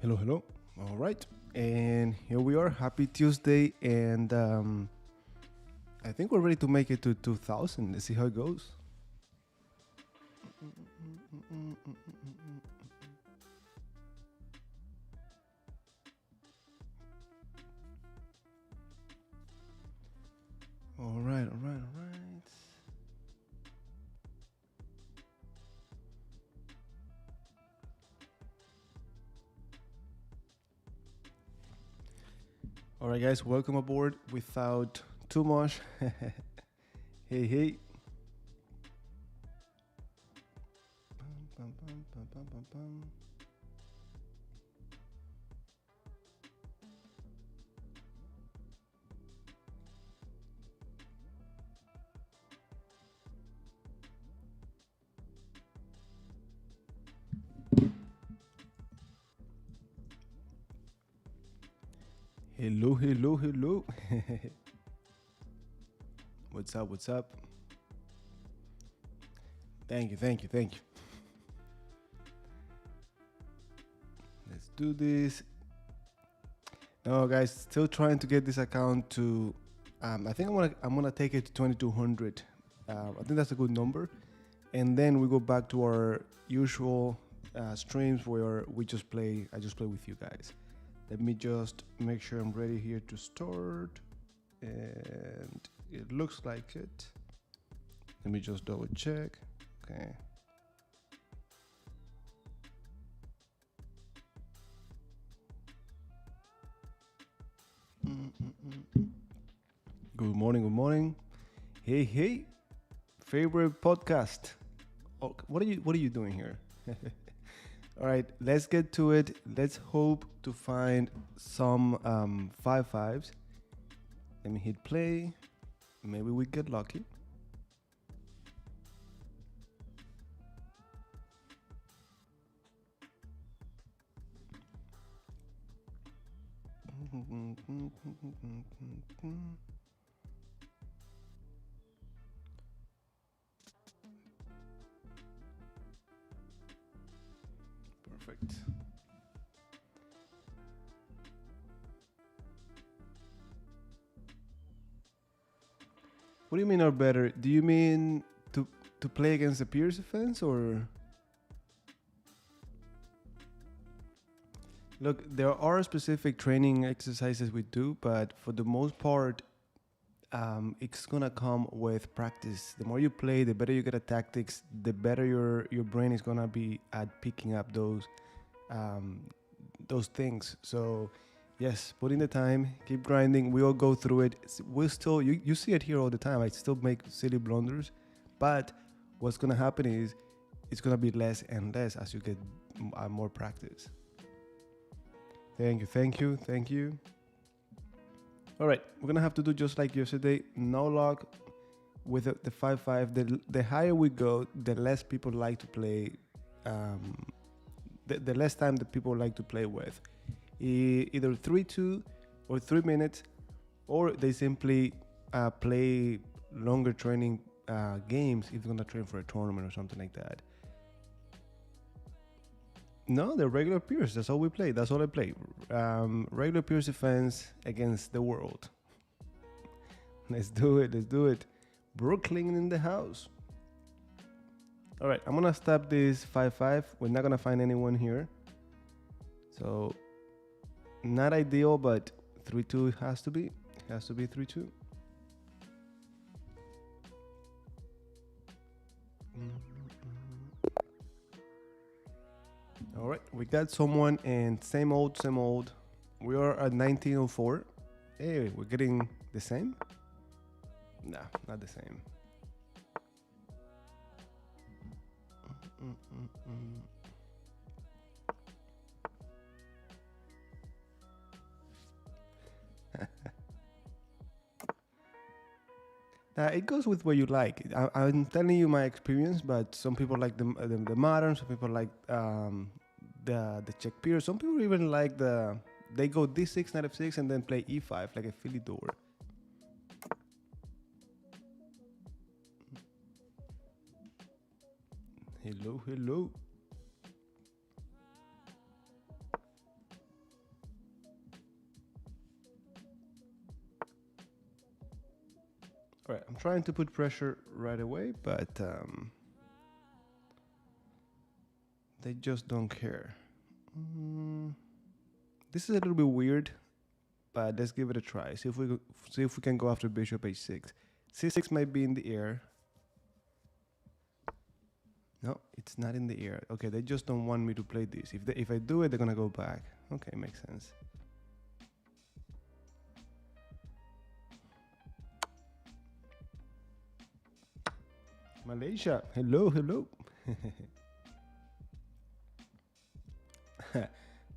Hello, hello. All right. And here we are. Happy Tuesday. And I think we're ready to make it to 2000. Let's see how it goes. All right, all right, all right. All right, guys, welcome aboard without too much. Hey, hey. Bum, bum, bum, bum, bum, bum. Hello, hello, hello. What's up? What's up? Thank you, thank you, thank you. Let's do this. No, guys, still trying to get this account to. I think I'm gonna take it to 2200. I think that's a good number, and then we go back to our usual streams where we just play. I just play with you guys. Let me just make sure I'm ready here to start, and it looks like it. Let me just double check. Okay. Good morning, good morning. Hey, hey, favorite podcast. Oh, what are you doing here? All right, let's get to it. Let's hope to find some 5-5s. Let me hit play. Maybe we get lucky. Perfect. What do you mean are better? Do you mean to play against the peers defense or? Look, there are specific training exercises we do, but for the most part, it's gonna come with practice. The more you play, the better you get at tactics. The better your brain is gonna be at picking up those things. So, yes, put in the time, keep grinding. We all go through it. We still you see it here all the time. I still make silly blunders, but what's gonna happen is it's gonna be less and less as you get more practice. Thank you, thank you, thank you. All right, we're gonna have to do just like yesterday. No luck with the 5-5. The higher we go, the less people like to play. Um, the less time that people like to play with. Either 3-2 or 3 minutes, or they simply play longer training games if you're gonna train for a tournament or something like that. No, they're regular peers. That's all we play. That's all I play. Regular peers defense against the world. Let's do it. Let's do it. Brooklyn in the house. All right, I'm gonna stop this 5-5. We're not gonna find anyone here. So, not ideal, but 3-2 has to be. It has to be 3-2. All right, we got someone, and same old, same old. We are at 1904. Hey, we're getting the same? Nah, not the same. It goes with what you like. I'm telling you my experience, but some people like the modern, some people like the check peer. Some people even like they go d6, knight f6, and then play e5 like a Philly door. Hello, hello. trying to put pressure right away, but they just don't care. This is a little bit weird, but let's give it a try. See if we can go after bishop h6. c6 might be in the air. No, it's not in the air. Okay, they just don't want me to play this. If I do it, they're gonna go back. Okay, makes sense. Malaysia, hello, hello.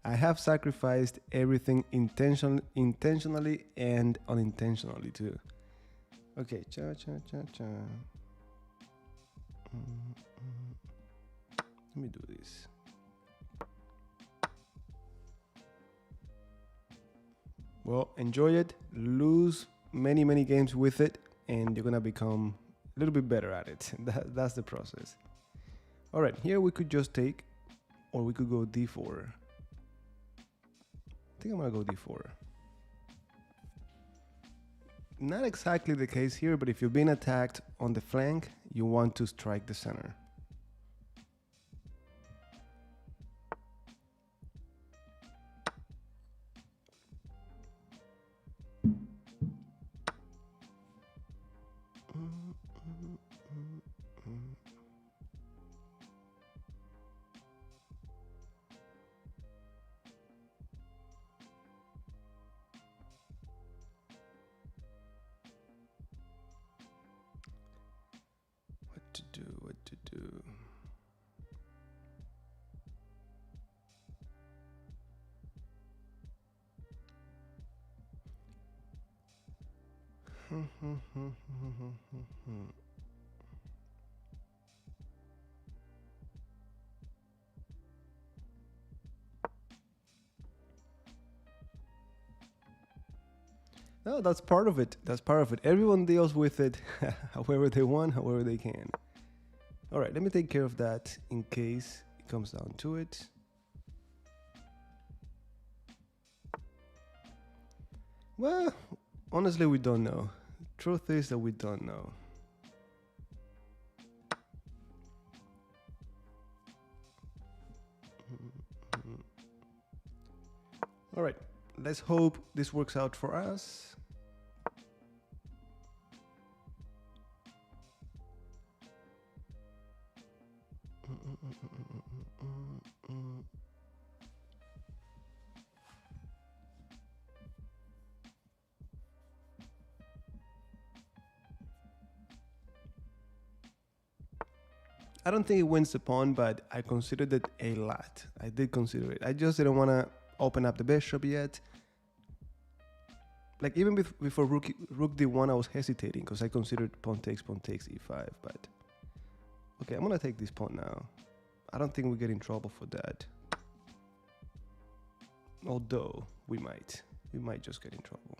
I have sacrificed everything intentionally and unintentionally too. Okay, cha cha cha cha. Let me do this. Well, enjoy it. Lose many games with it, and you're gonna become a little bit better at it. That's the process. All right, here we could just take, or we could go d4. I think I'm gonna go d4. Not exactly the case here, but if you're being attacked on the flank, you want to strike the center. What to do. No, that's part of it. That's part of it. Everyone deals with it however they want, however they can. All right, let me take care of that in case it comes down to it. Well, honestly, we don't know. Truth is that we don't know. All right, let's hope this works out for us. I don't think it wins the pawn, but I considered it a lot. I did consider it. I just didn't want to open up the bishop yet. Like even before rook d1, I was hesitating because I considered pawn takes e5. But okay, I'm gonna take this pawn now. I don't think we get in trouble for that. Although we might just get in trouble.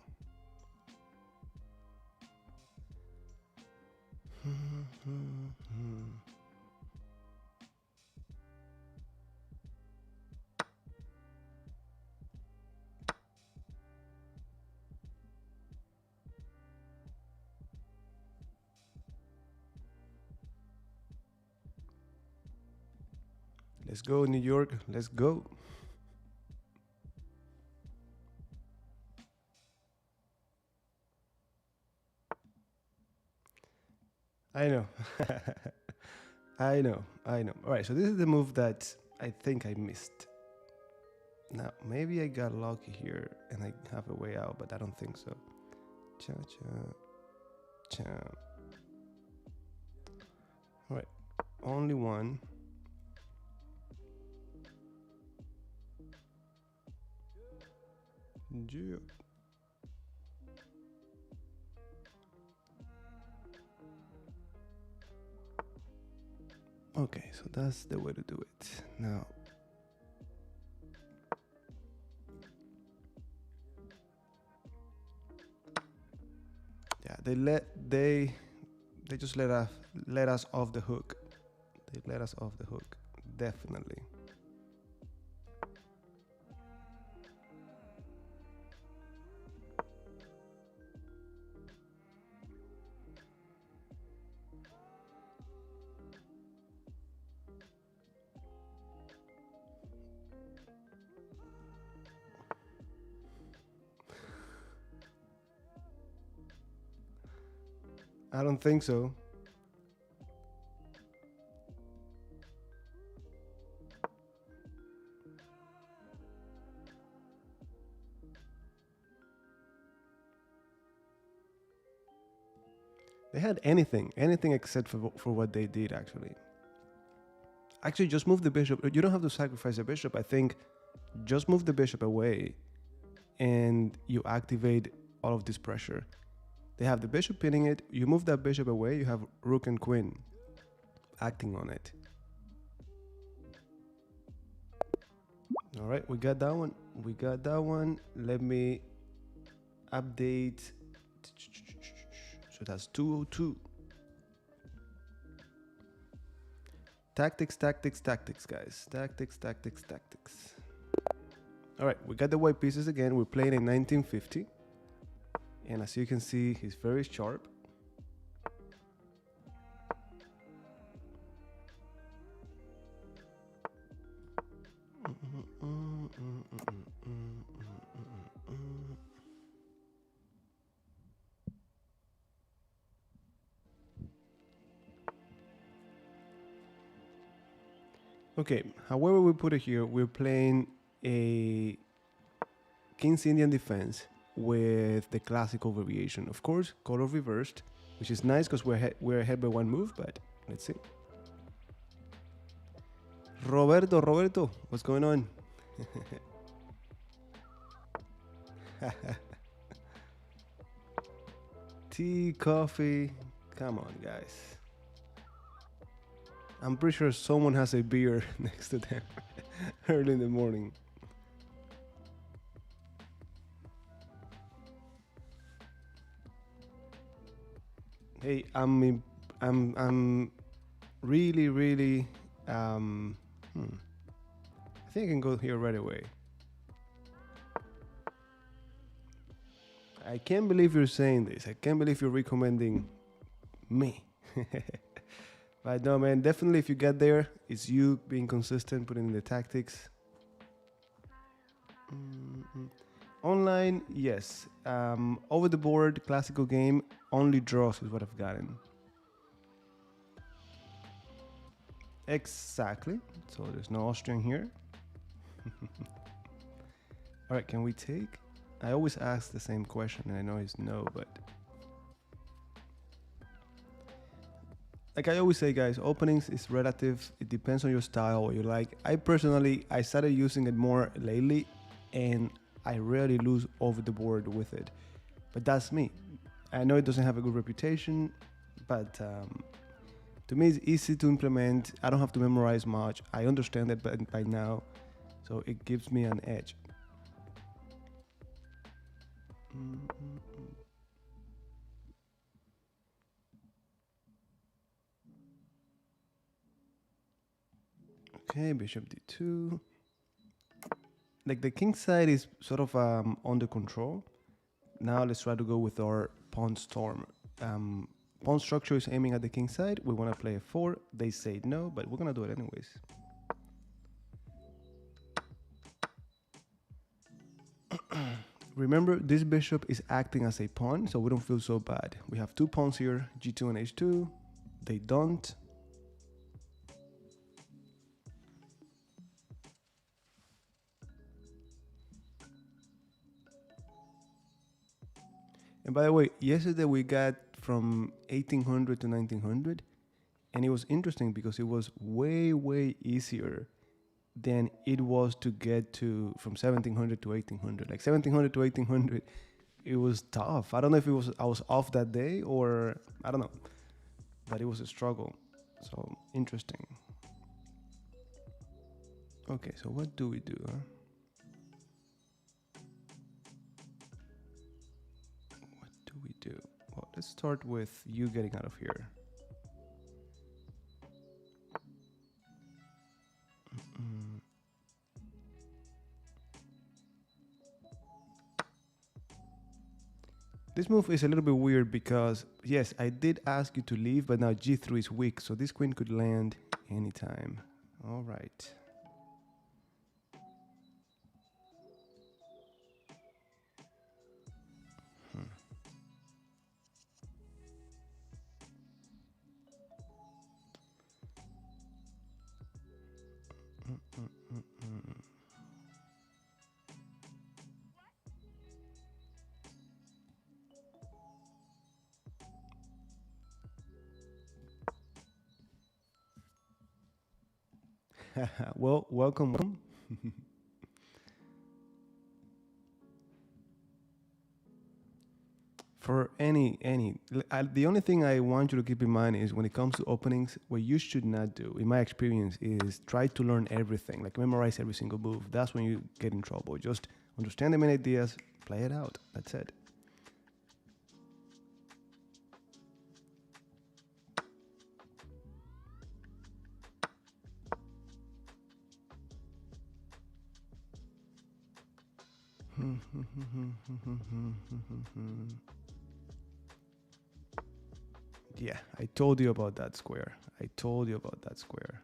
Let's go, New York. Let's go. I know. I know. All right, so this is the move that I think I missed. Now, maybe I got lucky here and I have a way out, but I don't think so. Cha, cha, cha. All right, only one. Yeah. Okay, so that's the way to do it. Now, yeah, they just let us off the hook. They let us off the hook, definitely. I don't think so. They had anything except for what they did actually. Actually, just move the bishop. You don't have to sacrifice a bishop. I think just move the bishop away and you activate all of this pressure. They have the bishop pinning it. You move that bishop away, you have rook and queen acting on it. All right, we got that one. We got that one. Let me update. So that's 202. Tactics, tactics, tactics, guys. Tactics, tactics, tactics. All right, we got the white pieces again. We're playing in 1950. And as you can see, he's very sharp. Okay, however we put it here, we're playing a King's Indian defense with the classical variation. Of course, color reversed, which is nice because we're ahead by one move, but let's see. Roberto, what's going on? Tea, coffee, come on, guys. I'm pretty sure someone has a beer next to them early in the morning. Hey, I'm really I think I can go here right away. I can't believe you're saying this. I can't believe you're recommending me. But no, man, definitely if you get there, it's you being consistent, putting in the tactics. Online, yes. Over the board, classical game, only draws is what I've gotten. Exactly. So there's no Austrian here. All right, can we take? I always ask the same question, and I know it's no, but like I always say, guys, openings is relative. It depends on your style, what you like. I started using it more lately, and I rarely lose over the board with it. But that's me. I know it doesn't have a good reputation, but to me, it's easy to implement. I don't have to memorize much. I understand it by now, so it gives me an edge. Okay, bishop d2. Like the king side is sort of under control. Now let's try to go with our pawn storm. Pawn structure is aiming at the king side. We want to play a 4. They say no, but we're going to do it anyways. Remember, this bishop is acting as a pawn, so we don't feel so bad. We have 2 pawns here, g2 and h2. They don't. And by the way, yesterday we got from 1800 to 1900, and it was interesting because it was way easier than it was to get to from 1700 to 1800. Like 1700 to 1800, it was tough. I don't know if I was off that day or I don't know, but it was a struggle. So interesting. Okay, so what do we do? Huh? What do we do? Well, let's start with you getting out of here. This move is a little bit weird because, yes, I did ask you to leave, but now g3 is weak, so this queen could land anytime. All right. Well, welcome. For the only thing I want you to keep in mind is when it comes to openings, what you should not do, in my experience, is try to learn everything, like memorize every single move. That's when you get in trouble. Just understand the main ideas, play it out. That's it. Yeah, I told you about that square. I told you about that square.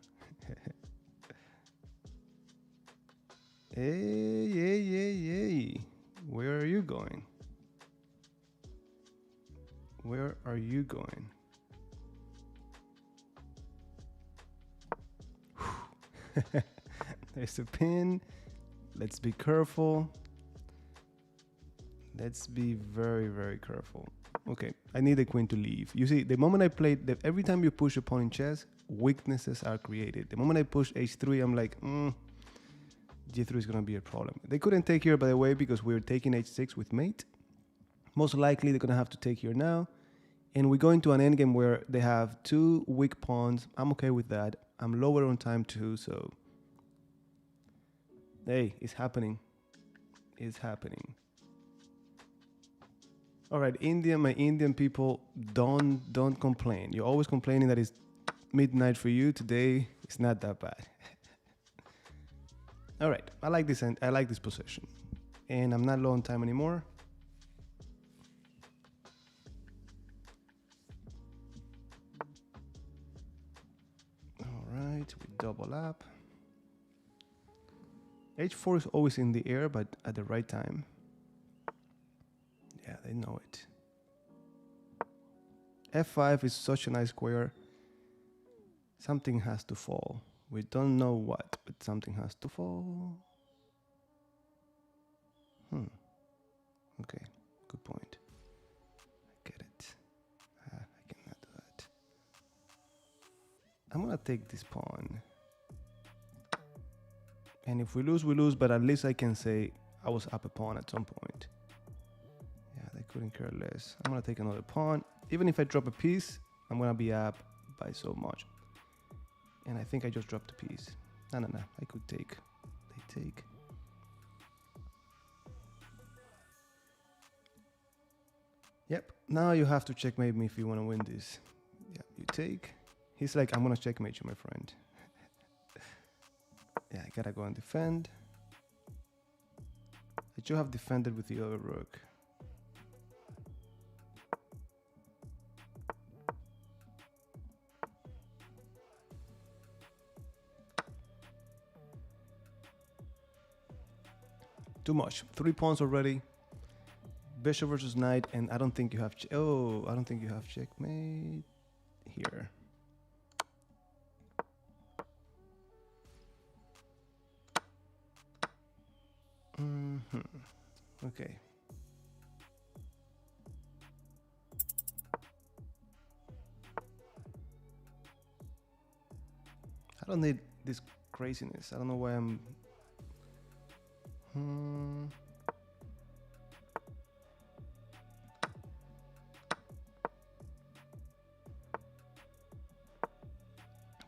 Hey, hey, hey, hey. Where are you going? Where are you going? There's a pin. Let's be careful. Let's be very, very careful. Okay, I need the queen to leave. You see, the moment I played, every time you push a pawn in chess, weaknesses are created. The moment I push h3, I'm like, g3 is going to be a problem. They couldn't take here, by the way, because we're taking h6 with mate. Most likely, they're going to have to take here now. And we go into an endgame where they have two weak pawns. I'm okay with that. I'm lower on time too, so... Hey, it's happening. It's happening. All right, my Indian people, don't complain. You're always complaining that it's midnight for you. Today, it's not that bad. All right, I like this position. And I'm not low on time anymore. All right, we double up. h4 is always in the air, but at the right time. Yeah, they know it. f5 is such a nice square. Something has to fall. We don't know what, but something has to fall. Okay, good point. I get it. I cannot do that. I'm gonna take this pawn. And if we lose, we lose, but at least I can say I was up a pawn at some point. Yeah, they couldn't care less. I'm gonna take another pawn. Even if I drop a piece, I'm gonna be up by so much. And I think I just dropped a piece. No, I could take. They take. Yep, now you have to checkmate me if you want to win this. Yeah, you take. He's like, I'm gonna checkmate you, my friend. Yeah, I gotta go and defend. I should have defended with the other rook. Too much. 3 pawns already. Bishop versus knight, and I don't think you have. I don't think you have checkmate here. Okay. I don't need this craziness. I don't know why I'm...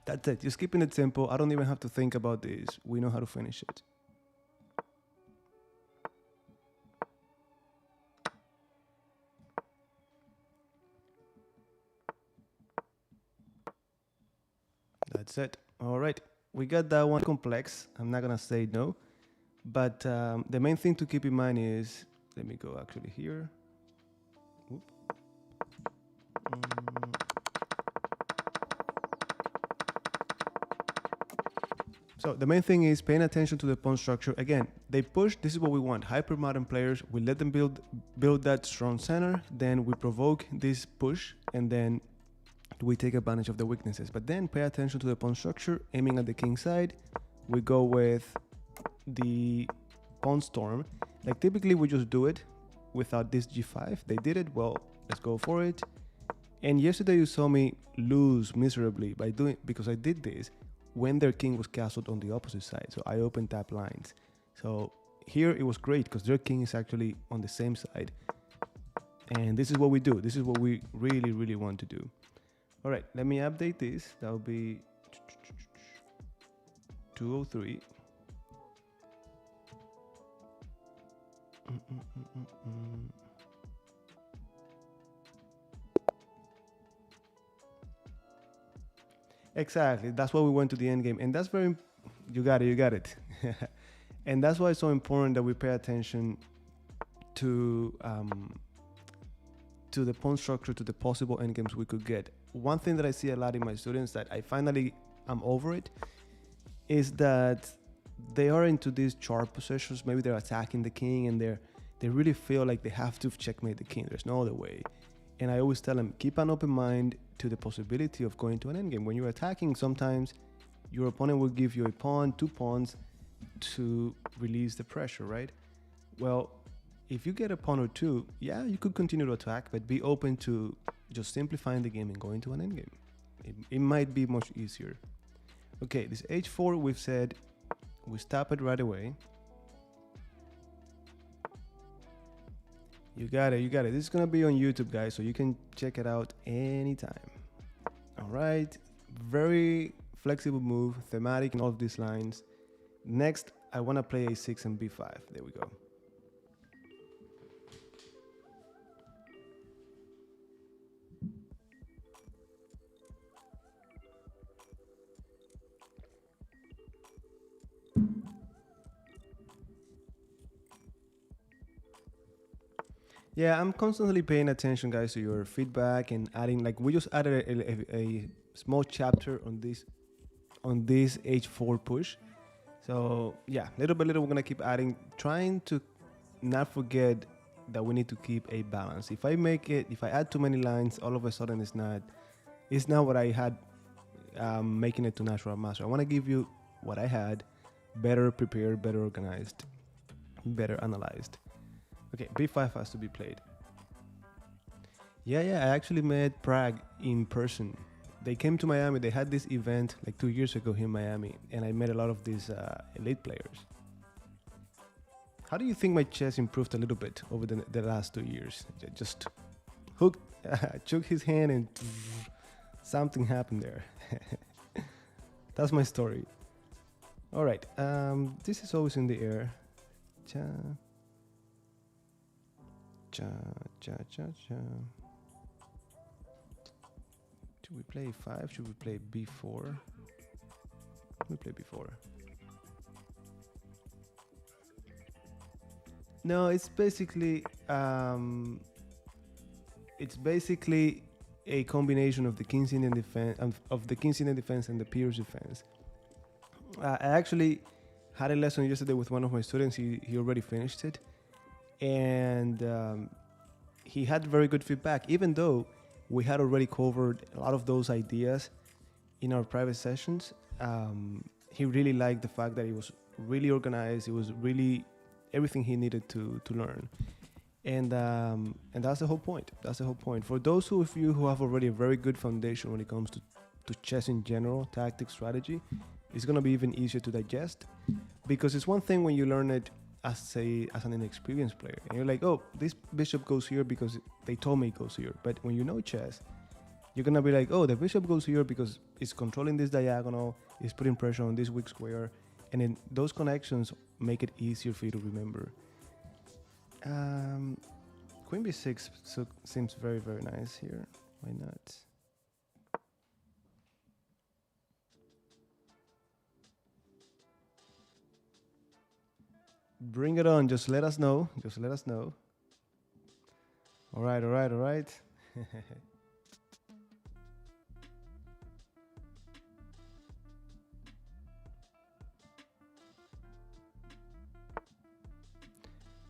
That's it. Just keeping it simple. I don't even have to think about this. We know how to finish it. That's it. All right. We got that one complex. I'm not going to say no. But the main thing to keep in mind is, let me go actually here. So the main thing is paying attention to the pawn structure. Again, they push. This is what we want. Hyper modern players. We let them build that strong center. Then we provoke this push, and then we take advantage of the weaknesses. But then pay attention to the pawn structure. Aiming at the king side, we go with the pawn storm. Like typically we just do it without this g5. They did it. Well, let's go for it. And yesterday you saw me lose miserably by doing, because I did this. when their king was castled on the opposite side. So I open tap lines. So here it was great because their king is actually on the same side. And this is what we do. This is what we really, really want to do. All right, let me update this. That will be 203. Exactly. That's why we went to the end game. And that's very, you got it. And that's why it's so important that we pay attention to the pawn structure, to the possible endgames we could get. One thing that I see a lot in my students that I finally am over it is that they are into these sharp positions. Maybe they're attacking the king and they really feel like they have to checkmate the king. There's no other way. And I always tell them, keep an open mind to the possibility of going to an endgame. When you're attacking, sometimes your opponent will give you a pawn, 2 pawns to release the pressure, right? Well, if you get a pawn or 2, yeah, you could continue to attack, but be open to just simplifying the game and going to an endgame. It might be much easier. Okay, this h4, we've said we stop it right away. You got it. This is gonna be on YouTube, guys, so you can check it out anytime. All right, very flexible move, thematic in all of these lines. Next, I wanna play a6 and b5. There we go. Yeah, I'm constantly paying attention, guys, to your feedback and adding. Like we just added a small chapter on this h4 push. So yeah, little by little, we're gonna keep adding, trying to not forget that we need to keep a balance. If I add too many lines, all of a sudden it's not what I had, making it to natural master. I want to give you what I had, better prepared, better organized, better analyzed. Okay, b5 has to be played. Yeah, I actually met Prague in person. They came to Miami. They had this event like 2 years ago here in Miami, and I met a lot of these elite players. How do you think my chess improved a little bit over the last 2 years? Just hooked, shook his hand, and something happened there. That's my story. All right, this is always in the air. Cha. Should we play 5? Should we play b4? We play b4. No, it's basically a combination of the King's Indian defense and the Pierce defense. I actually had a lesson yesterday with one of my students. He already finished it. And he had very good feedback, even though we had already covered a lot of those ideas in our private sessions. He really liked the fact that it was really organized. It was really everything he needed to learn. And that's the whole point. For those of you who have already a very good foundation when it comes to chess in general, tactics, strategy, it's going to be even easier to digest, because it's one thing when you learn it as an inexperienced player, and you're like, oh, this bishop goes here because they told me it goes here. But when you know chess, you're gonna be like, oh, the bishop goes here because it's controlling this diagonal, it's putting pressure on this weak square, and then those connections make it easier for you to remember. Queen b6 seems very, very nice here. Why not? Bring it on. Just let us know. All right.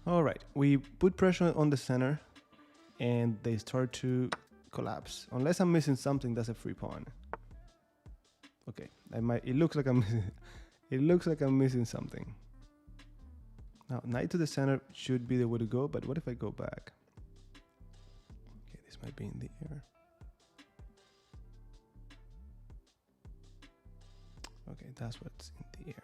All right. We put pressure on the center, and they start to collapse. Unless I'm missing something, that's a free pawn. Okay. It looks like I'm missing something. Now, knight to the center should be the way to go, but what if I go back? Okay, this might be in the air. Okay, that's what's in the air.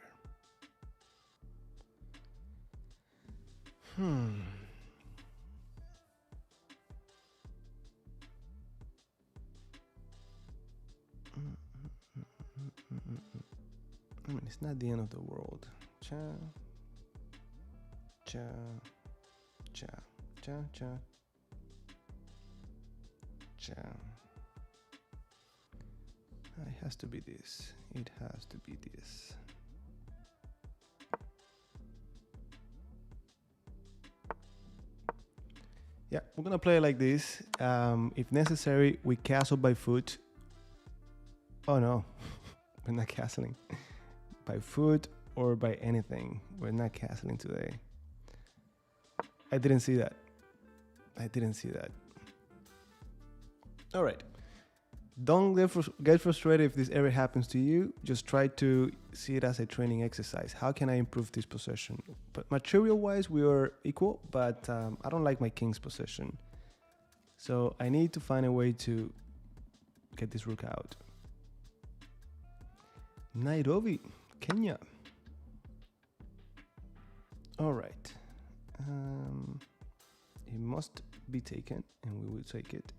I mean, it's not the end of the world. Cha, cha, cha, cha, cha, cha. It has to be this. It has to be this. Yeah, we're gonna play like this. If necessary, we castle by foot. Oh no, we're not castling by foot or by anything. We're not castling today. I didn't see that. I didn't see that. All right. Don't get frustrated if this ever happens to you. Just try to see it as a training exercise. How can I improve this possession? But material-wise, we are equal, but I don't like my king's possession. So I need to find a way to get this rook out. Nairobi, Kenya. All right. It must be taken, and we will take it.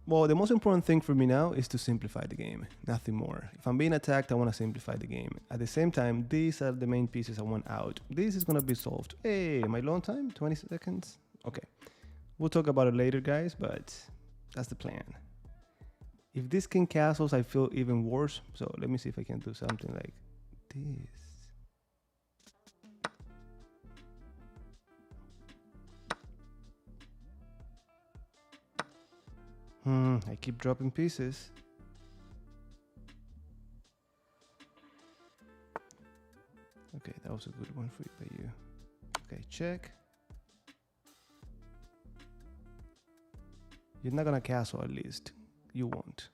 Well, the most important thing for me now is to simplify the game, nothing more. If I'm being attacked, I want to simplify the game. At the same time, these are the main pieces I want out. This is going to be solved. Hey, am I low on time? 20 seconds? Okay. We'll talk about it later, guys, but that's the plan. If this king castles, I feel even worse. So let me see if I can do something like this. I keep dropping pieces. Okay, that was a good one for you. Okay, check. You're not gonna castle, at least. You won't.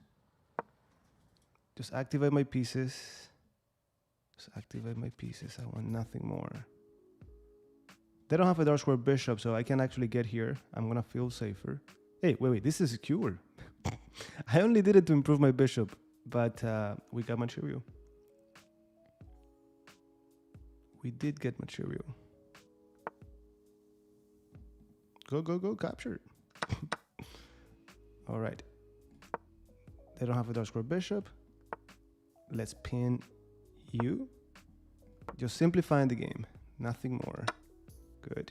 Just activate my pieces. Just activate my pieces. I want nothing more. They don't have a dark square bishop, so I can actually get here. I'm gonna feel safer. Hey, wait, this is secure. I only did it to improve my bishop, but we got material. We did get material. Go, capture. All right. They don't have a dark square bishop. Let's pin you. Just simplifying the game, nothing more. Good.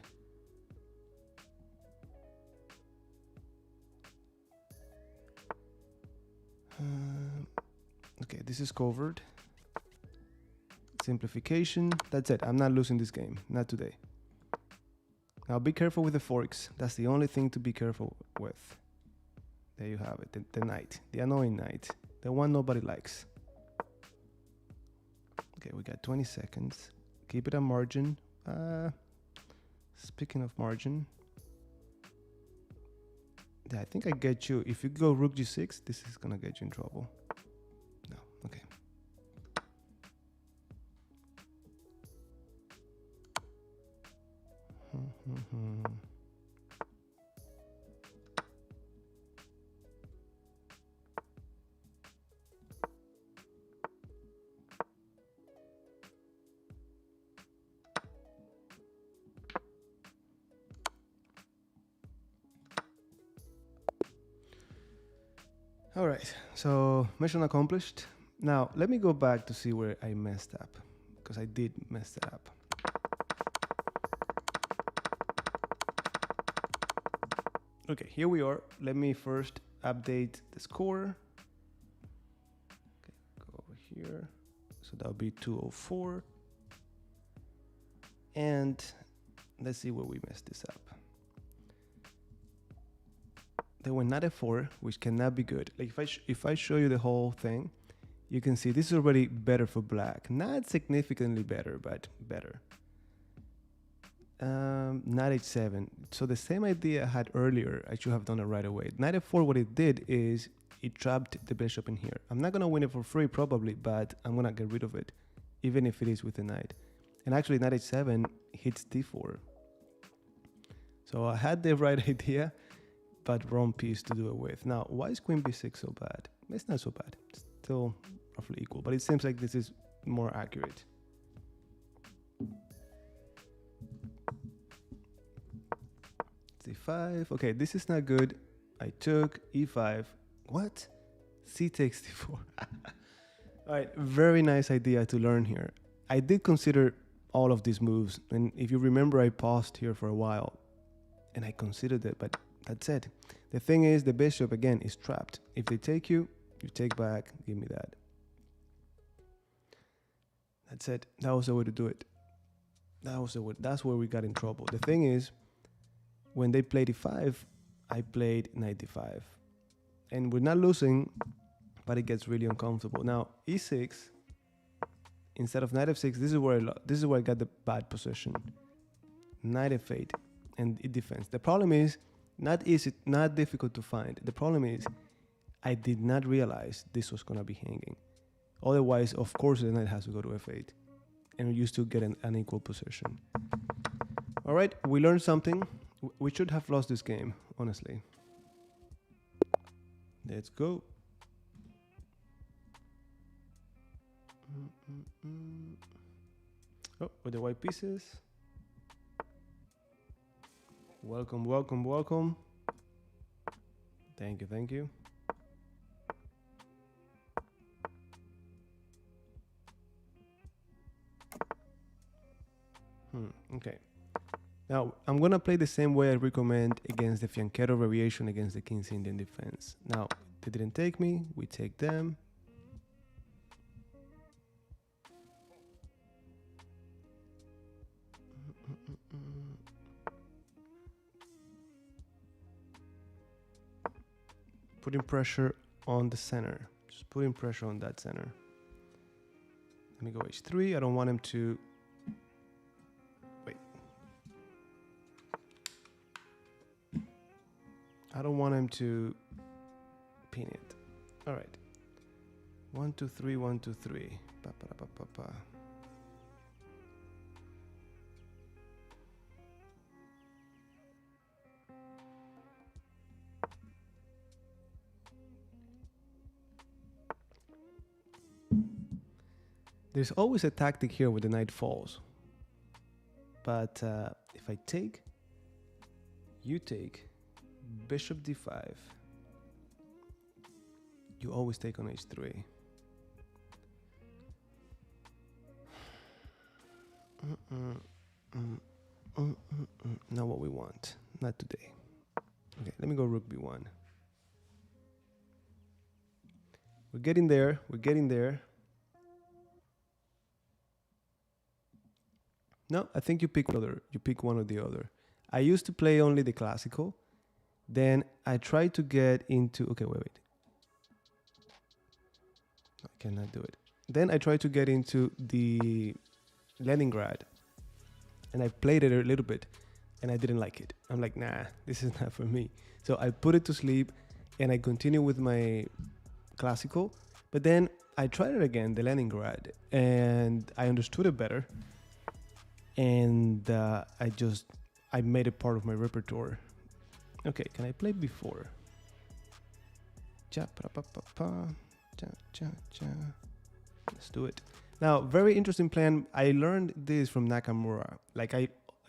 Okay, this is covered. Simplification. That's it. I'm not losing this game. Not today. Now be careful with the forks. That's the only thing to be careful with. There you have it. The knight. The annoying knight. The one nobody likes. Okay, we got 20 seconds. Keep it a margin. Speaking of margin. Yeah, I think I get you. If you go rook g6, this is gonna get you in trouble. No, okay. All right, so mission accomplished. Now, let me go back to see where I messed up, because I did mess that up. Okay, here we are. Let me first update the score. Okay, go over here. So that'll be 204. And let's see where we messed this up. They went knight f4, which cannot be good. Like if I show you the whole thing, you can see this is already better for black. Not significantly better, but better. Knight h7. So the same idea I had earlier, I should have done it right away. Knight f4, what it did is it trapped the bishop in here. I'm not gonna win it for free probably, but I'm gonna get rid of it, even if it is with the knight. And actually knight h7 hits d4. So I had the right idea, but wrong piece to do it with. Now, why is queen b6 so bad? It's not so bad. It's still roughly equal, but it seems like this is more accurate. c5. Okay, this is not good. I took e5. What? C takes d4. All right, very nice idea to learn here. I did consider all of these moves, and if you remember, I paused here for a while, and I considered it, but that's it. The thing is, the bishop, again, is trapped. If they take you, you take back, give me that. That's it. That was the way to do it. That was the way. That's where we got in trouble. The thing is, when they played e5, I played knight d5. And we're not losing, but it gets really uncomfortable. Now, e6, instead of knight f6, this is where I got the bad position. Knight f8, and it defends. The problem is, not easy, not difficult to find. The problem is, I did not realize this was gonna be hanging. Otherwise, of course, the knight has to go to f8, and you still get an unequal position. All right, we learned something. We should have lost this game, honestly. Let's go. Oh, with the white pieces. Welcome, welcome, welcome. Thank you, thank you. Okay. Now, I'm going to play the same way I recommend against the fianchetto variation against the King's Indian defense. Now, they didn't take me. We take them. Putting pressure on the center. Just putting pressure on that center. Let me go h3. I don't want him to... Wait. I don't want him to pin it. All right. 1, 2, 3, 1, 2, 3. Pa, pa, pa, pa, pa. There's always a tactic here where the knight falls. But if I take, you take, bishop d5, you always take on h3. Not what we want. Not today. Okay, let me go rook b1. We're getting there. We're getting there. No, I think you pick one or the other. I used to play only the classical. Then I tried to get into... Okay, wait. I cannot do it. Then I tried to get into the Leningrad. And I played it a little bit. And I didn't like it. I'm like, nah, this is not for me. So I put it to sleep. And I continue with my classical. But then I tried it again, the Leningrad. And I understood it better. And I made it part of my repertoire. Okay, can I play before? Let's do it. Now, very interesting plan. I learned this from Nakamura. Like I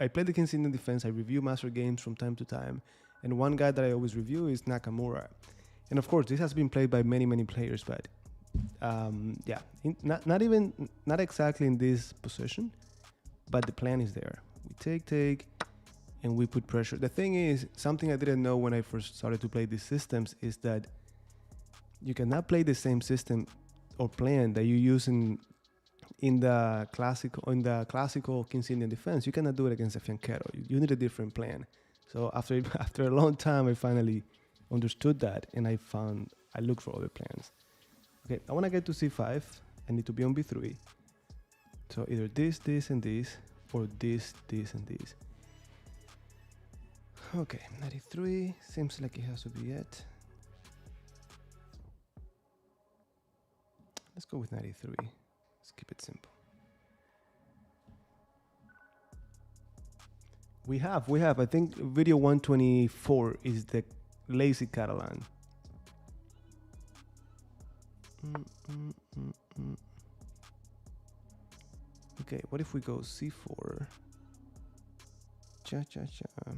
play the King's Indian defense. I review master games from time to time. And one guy that I always review is Nakamura. And of course, this has been played by many, many players. But yeah, not exactly in this position. But the plan is there. We take, and we put pressure. The thing is, something I didn't know when I first started to play these systems is that you cannot play the same system or plan that you use in the classical King's Indian defense. You cannot do it against a fianchetto. You need a different plan. So after a long time, I finally understood that, and I looked for other plans. Okay, I want to get to c5. I need to be on b3. So either this, and this, or this, and this. Okay, 93, seems like it has to be it. Let's go with 93. Let's keep it simple. We have, I think video 124 is the lazy Catalan. Okay, what if we go c4? Cha cha cha. No.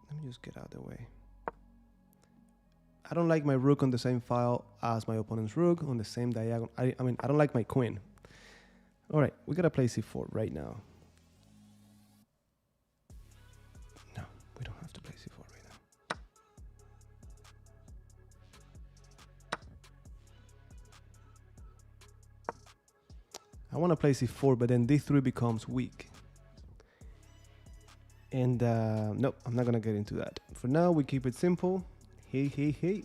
Let me just get out of the way. I don't like my rook on the same file as my opponent's rook on the same diagonal. I mean, I don't like my queen. All right, we gotta play c4 right now. No, we don't have to play c4 right now. I want to play c4, but then d3 becomes weak. And nope, I'm not gonna get into that. For now, we keep it simple. Hey.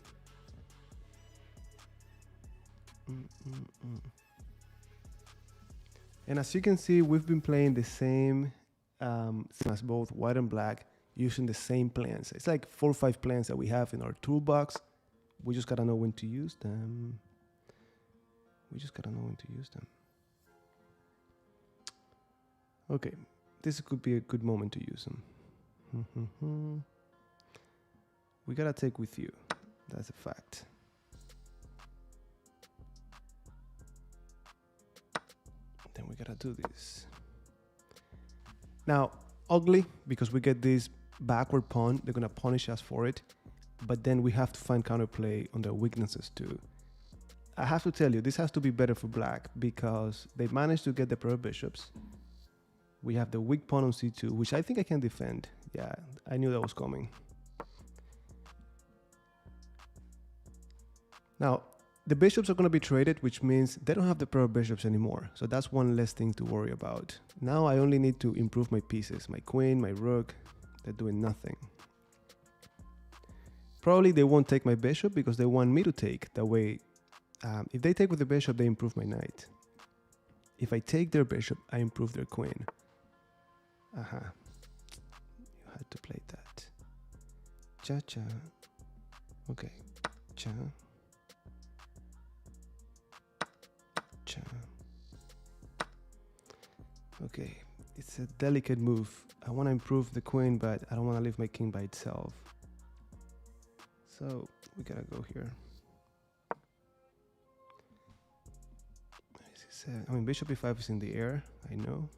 And as you can see, we've been playing the same as both white and black, using the same plans. It's like 4 or 5 plans that we have in our toolbox. We just gotta know when to use them. Okay, this could be a good moment to use them. We gotta take with you. That's a fact. Then we gotta do this. Now, ugly, because we get this backward pawn. They're gonna punish us for it. But then we have to find counterplay on their weaknesses too. I have to tell you, this has to be better for black because they managed to get the pair of bishops. We have the weak pawn on c2, which I think I can defend. Yeah, I knew that was coming. Now, the bishops are going to be traded, which means they don't have the pair of bishops anymore. So that's one less thing to worry about. Now I only need to improve my pieces. My queen, my rook, they're doing nothing. Probably they won't take my bishop because they want me to take. That way, if they take with the bishop, they improve my knight. If I take their bishop, I improve their queen. Aha. You had to play that. Cha-cha. Okay. Cha. Cha. Okay. It's a delicate move. I want to improve the queen, but I don't want to leave my king by itself. So we gotta go here. I mean, bishop e5 is in the air, I know.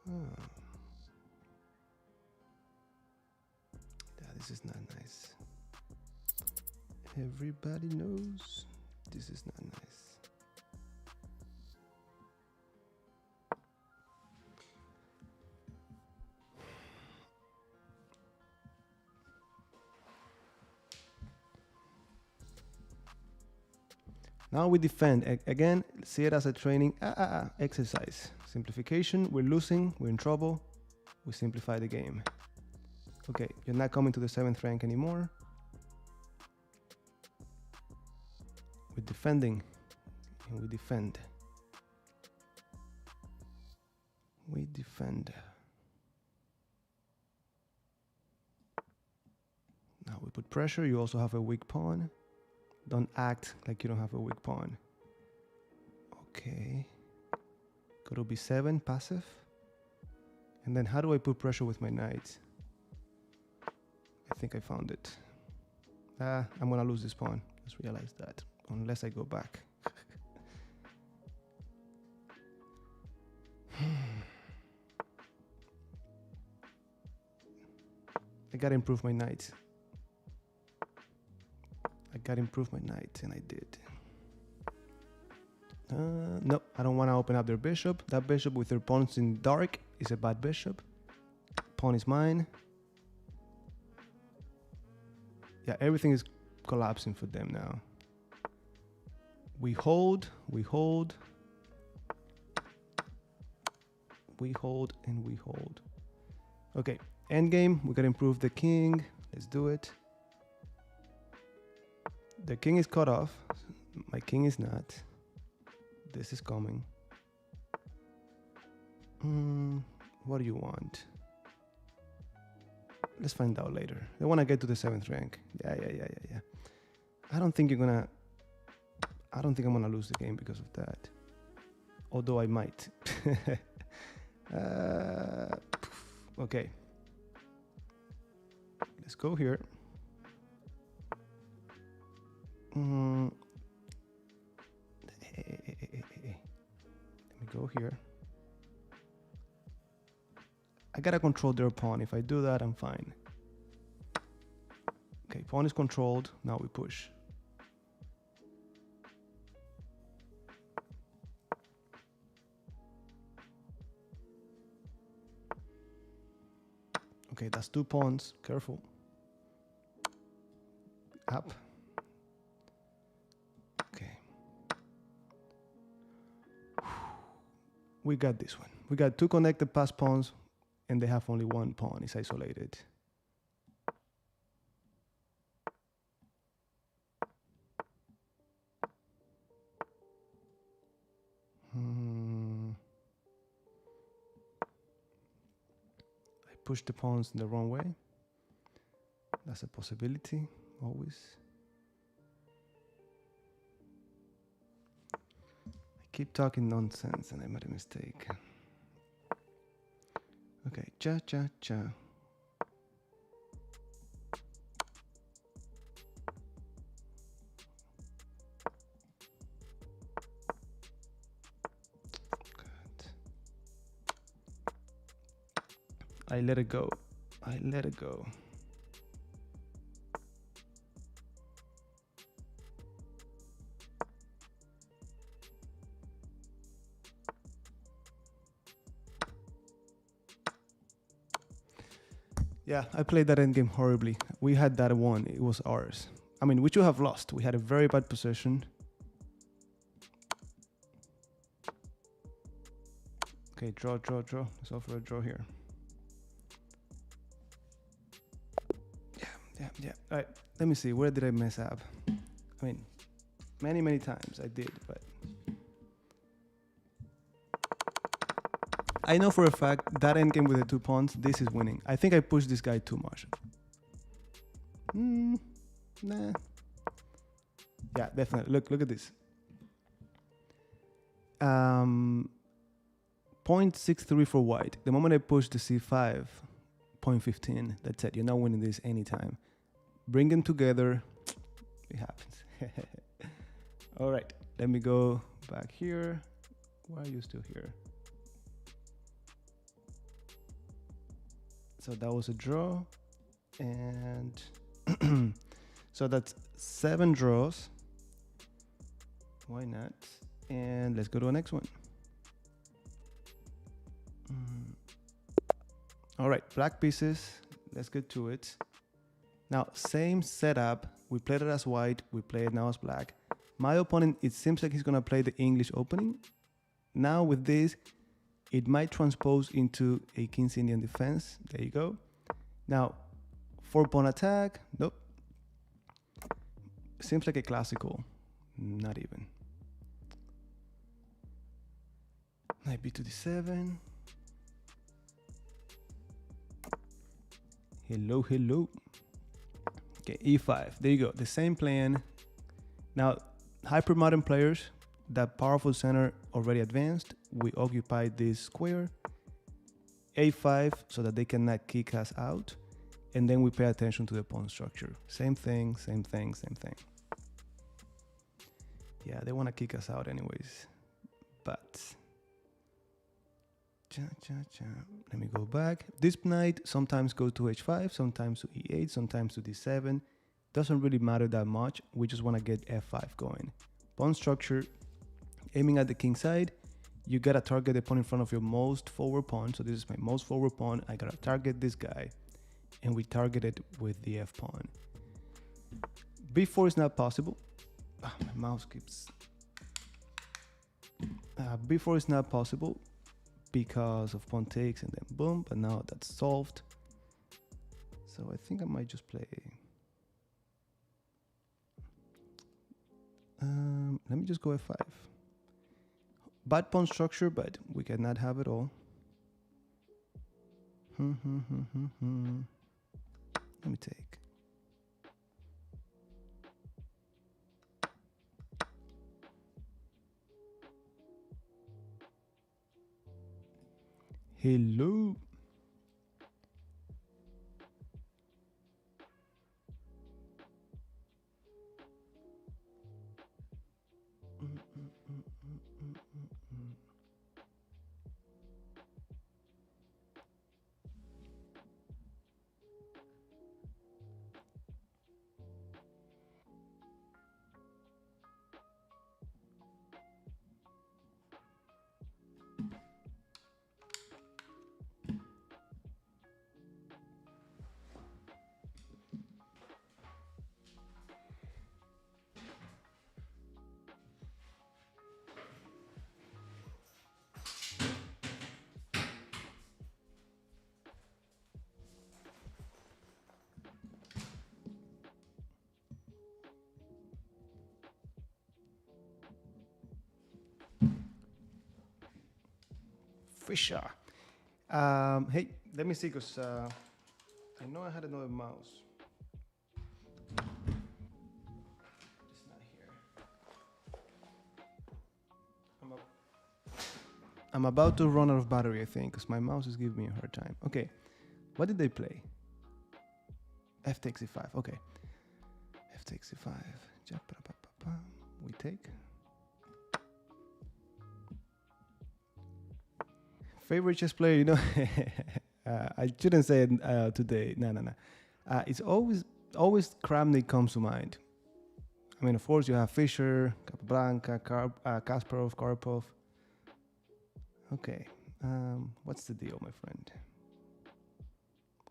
Oh. Yeah, this is not nice. Everybody knows this is not nice. Now we defend. Again, see it as a training exercise. Simplification, we're losing, we're in trouble. We simplify the game. Okay, you're not coming to the 7th rank anymore. We're defending, and we defend. We defend. Now we put pressure. You also have a weak pawn. Don't act like you don't have a weak pawn. Okay. Go to b7, passive. And then how do I put pressure with my knight? I think I found it. I'm gonna lose this pawn. Just realized that. Unless I go back. I gotta improve my knight. And I did. Nope, I don't want to open up their bishop. That bishop with their pawns in dark is a bad bishop. Pawn is mine. Yeah, everything is collapsing for them now. We hold, we hold. We hold and we hold. Okay, endgame, we gotta improve the king. Let's do it. The king is cut off. My king is not. This is coming. What do you want? Let's find out later. They want to get to the 7th rank. Yeah. I don't think I'm gonna lose the game because of that. Although I might. Okay. Let's go here. Let me go here. I gotta control their pawn. If I do that, I'm fine. Okay, pawn is controlled. Now we push. Okay, that's 2 pawns. Careful. Up. Okay. We got this one. We got 2 connected pass pawns, and they have only 1 pawn. It's isolated. I push the pawns in the wrong way. That's a possibility, always. I keep talking nonsense and I made a mistake. Okay, cha-cha-cha. I let it go. I let it go. Yeah, I played that endgame horribly. We had that one. It was ours. I mean, we should have lost. We had a very bad possession. Okay, draw, draw, draw. Let's offer a draw here. Yeah. All right, let me see. Where did I mess up? I mean, many times I did, but I know for a fact that endgame with the 2 pawns, this is winning. I think I pushed this guy too much. Nah. Yeah, definitely. Look at this. 0.63 for white. The moment I push the c5, 0.15. That's it. You're not winning this anytime. Bring them together. It happens. All right. Let me go back here. Why are you still here? So that was a draw. And so that's 7 draws. Why not? And let's go to the next one. All right, black pieces. Let's get to it. Now, same setup. We played it as white. We play it now as black. My opponent, it seems like he's going to play the English opening. Now with this, it might transpose into a King's Indian defense. There you go. Now, 4-pawn attack. Nope. Seems like a classical. Not even. Knight b to d7. Hello, hello. Okay, e5. There you go. The same plan. Now, hyper-modern players, that powerful center already advanced. We occupy this square. a5 so that they cannot kick us out. And then we pay attention to the pawn structure. Same thing, same thing, same thing. Yeah, they want to kick us out anyways. But let me go back. This knight sometimes goes to h5, sometimes to e8, sometimes to d7. Doesn't really matter that much. We just want to get f5 going. Pawn structure, aiming at the king side. You gotta target the pawn in front of your most forward pawn. So this is my most forward pawn. I gotta target this guy, and we target it with the f pawn. b4 is not possible. My mouse keeps. b4 is not possible because of pawn takes and then boom. But now that's solved. So I think I might just play. Let me just go f5. Bad pawn structure, but we cannot have it all. Let me take. Hello. Fisher. Hey, let me see, because I know I had another mouse. It's not here. I'm about to run out of battery, I think, because my mouse is giving me a hard time. Okay, what did they play? F takes e5. Okay, F takes e5. We take. Favorite chess player, you know, I shouldn't say it today. No. It's always Kramnik comes to mind. I mean, of course, you have Fischer, Capablanca, Kasparov, Karpov. Okay, what's the deal, my friend?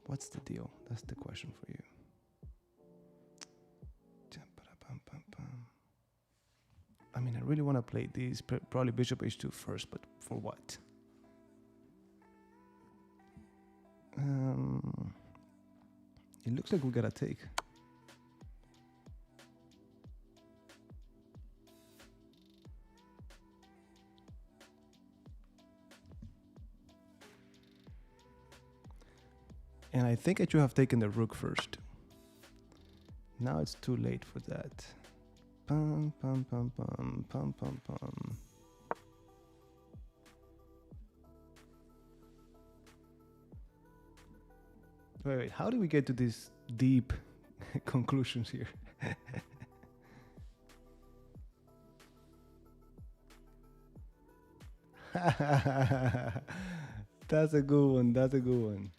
What's the deal? That's the question for you. I mean, I really want to play these, probably Bishop H2 first, but for what? It looks like we gotta take. And I think I should have taken the rook first. Now it's too late for that. Pum, pum, pum, pum, pum, pum, pum. Wait, how do we get to these deep conclusions here? That's a good one. That's a good one.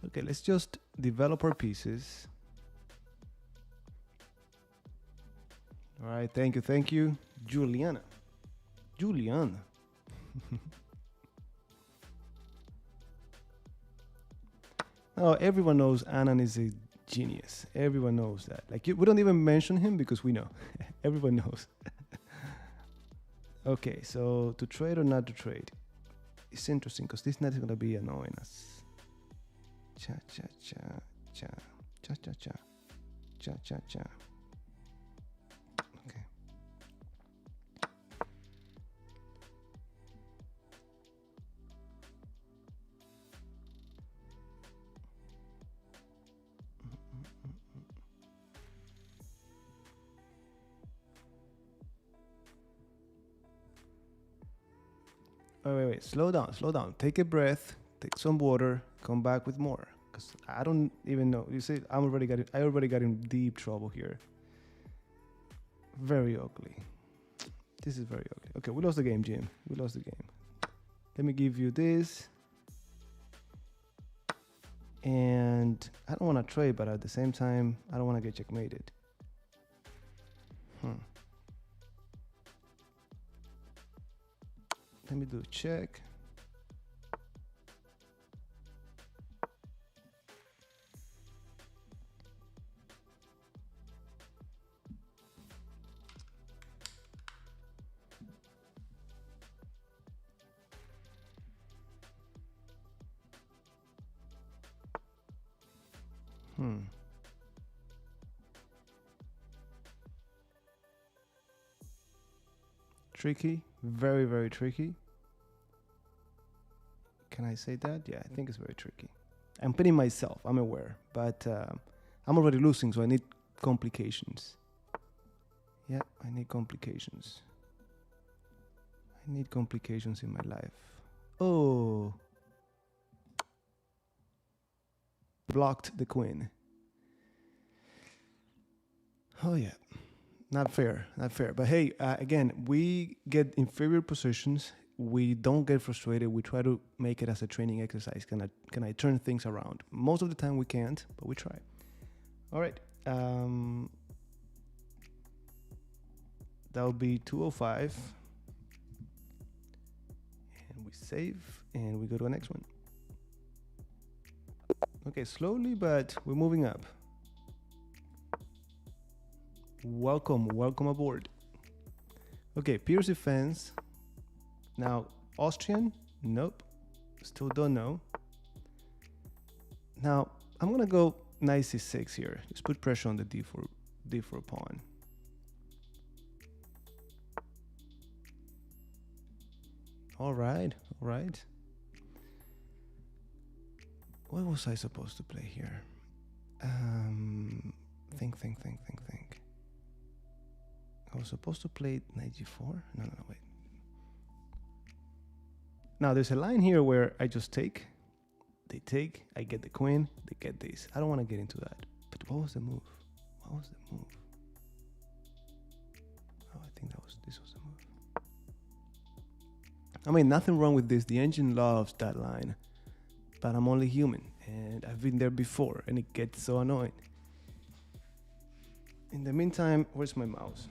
Okay, let's just develop our pieces. All right, thank you, Juliana. Oh, everyone knows Anand is a genius. Everyone knows that. Like, we don't even mention him because we know. Everyone knows. Okay, so to trade or not to trade? It's interesting because this net is gonna be annoying us. Cha cha cha cha cha cha cha cha cha cha. Okay. Wait. Slow down. Take a breath. Take some water. Come back with more. Because I don't even know. You see, I already got in deep trouble here. Very ugly. This is very ugly. Okay, we lost the game, Jim. We lost the game. Let me give you this. And I don't want to trade, but at the same time, I don't want to get checkmated. Let me do a check. Tricky, very, very tricky. Can I say that? Yeah, I think it's very tricky. I'm pinning myself, I'm aware, but I'm already losing, so I need complications. Yeah, I need complications. I need complications in my life. Oh, blocked the queen. Oh yeah, not fair, not fair. But hey, again, we get inferior positions. We don't get frustrated. We try to make it as a training exercise. Can I turn things around? Most of the time we can't, but we try. All right. That'll be 205. And we save and we go to the next one. Okay, slowly, but we're moving up. Welcome, welcome aboard. Okay, Pierce defense. Now, Austrian? Nope. Still don't know. Now, I'm gonna go knight c6 here. Just put pressure on the d4 pawn. All right, all right. What was I supposed to play here? Think. I was supposed to play knight g4? No, wait. Now, there's a line here where I just take. They take, I get the queen, they get this. I don't want to get into that. But what was the move? What was the move? Oh, I think this was the move. I mean, nothing wrong with this. The engine loves that line. But I'm only human, and I've been there before, and it gets so annoying. In the meantime, where's my mouse?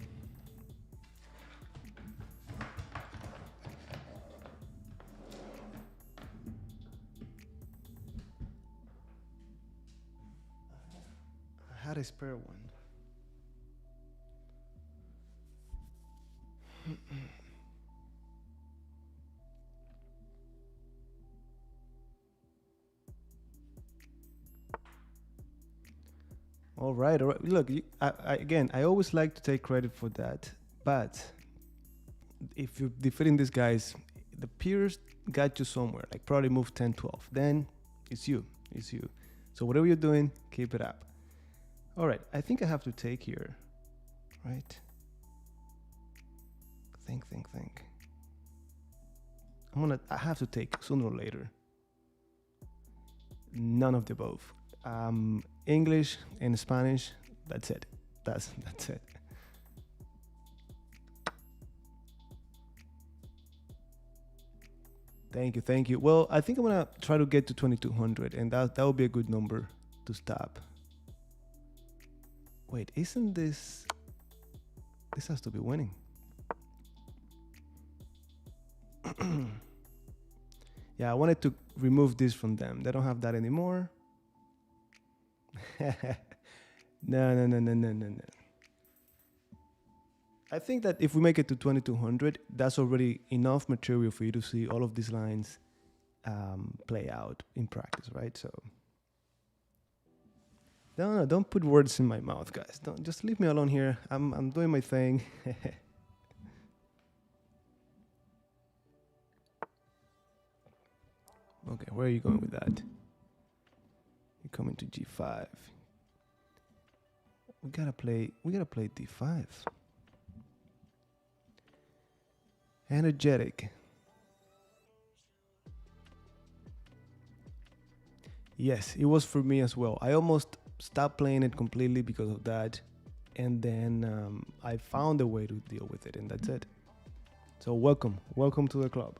I had a spare one. All right. Look, again, I always like to take credit for that. But if you're defeating these guys, the peers got you somewhere, like probably move 10, 12. Then it's you. It's you. So whatever you're doing, keep it up. All right. I think I have to take here. Right? Think. I have to take sooner or later. None of the above. English and Spanish, that's it. That's it. Thank you. Well, I think I'm gonna try to get to 2200, and that would be a good number to stop. Wait, isn't this has to be winning? Yeah, I wanted to remove this from them. They don't have that anymore. No. I think that if we make it to 2200, that's already enough material for you to see all of these lines play out in practice, right? So no, don't put words in my mouth, guys. Don't, just leave me alone here. I'm doing my thing. Okay, where are you going with that? You're coming to G5. We gotta play D5. Energetic. Yes, it was for me as well. I almost stopped playing it completely because of that, and then I found a way to deal with it, and that's it. So welcome to the club.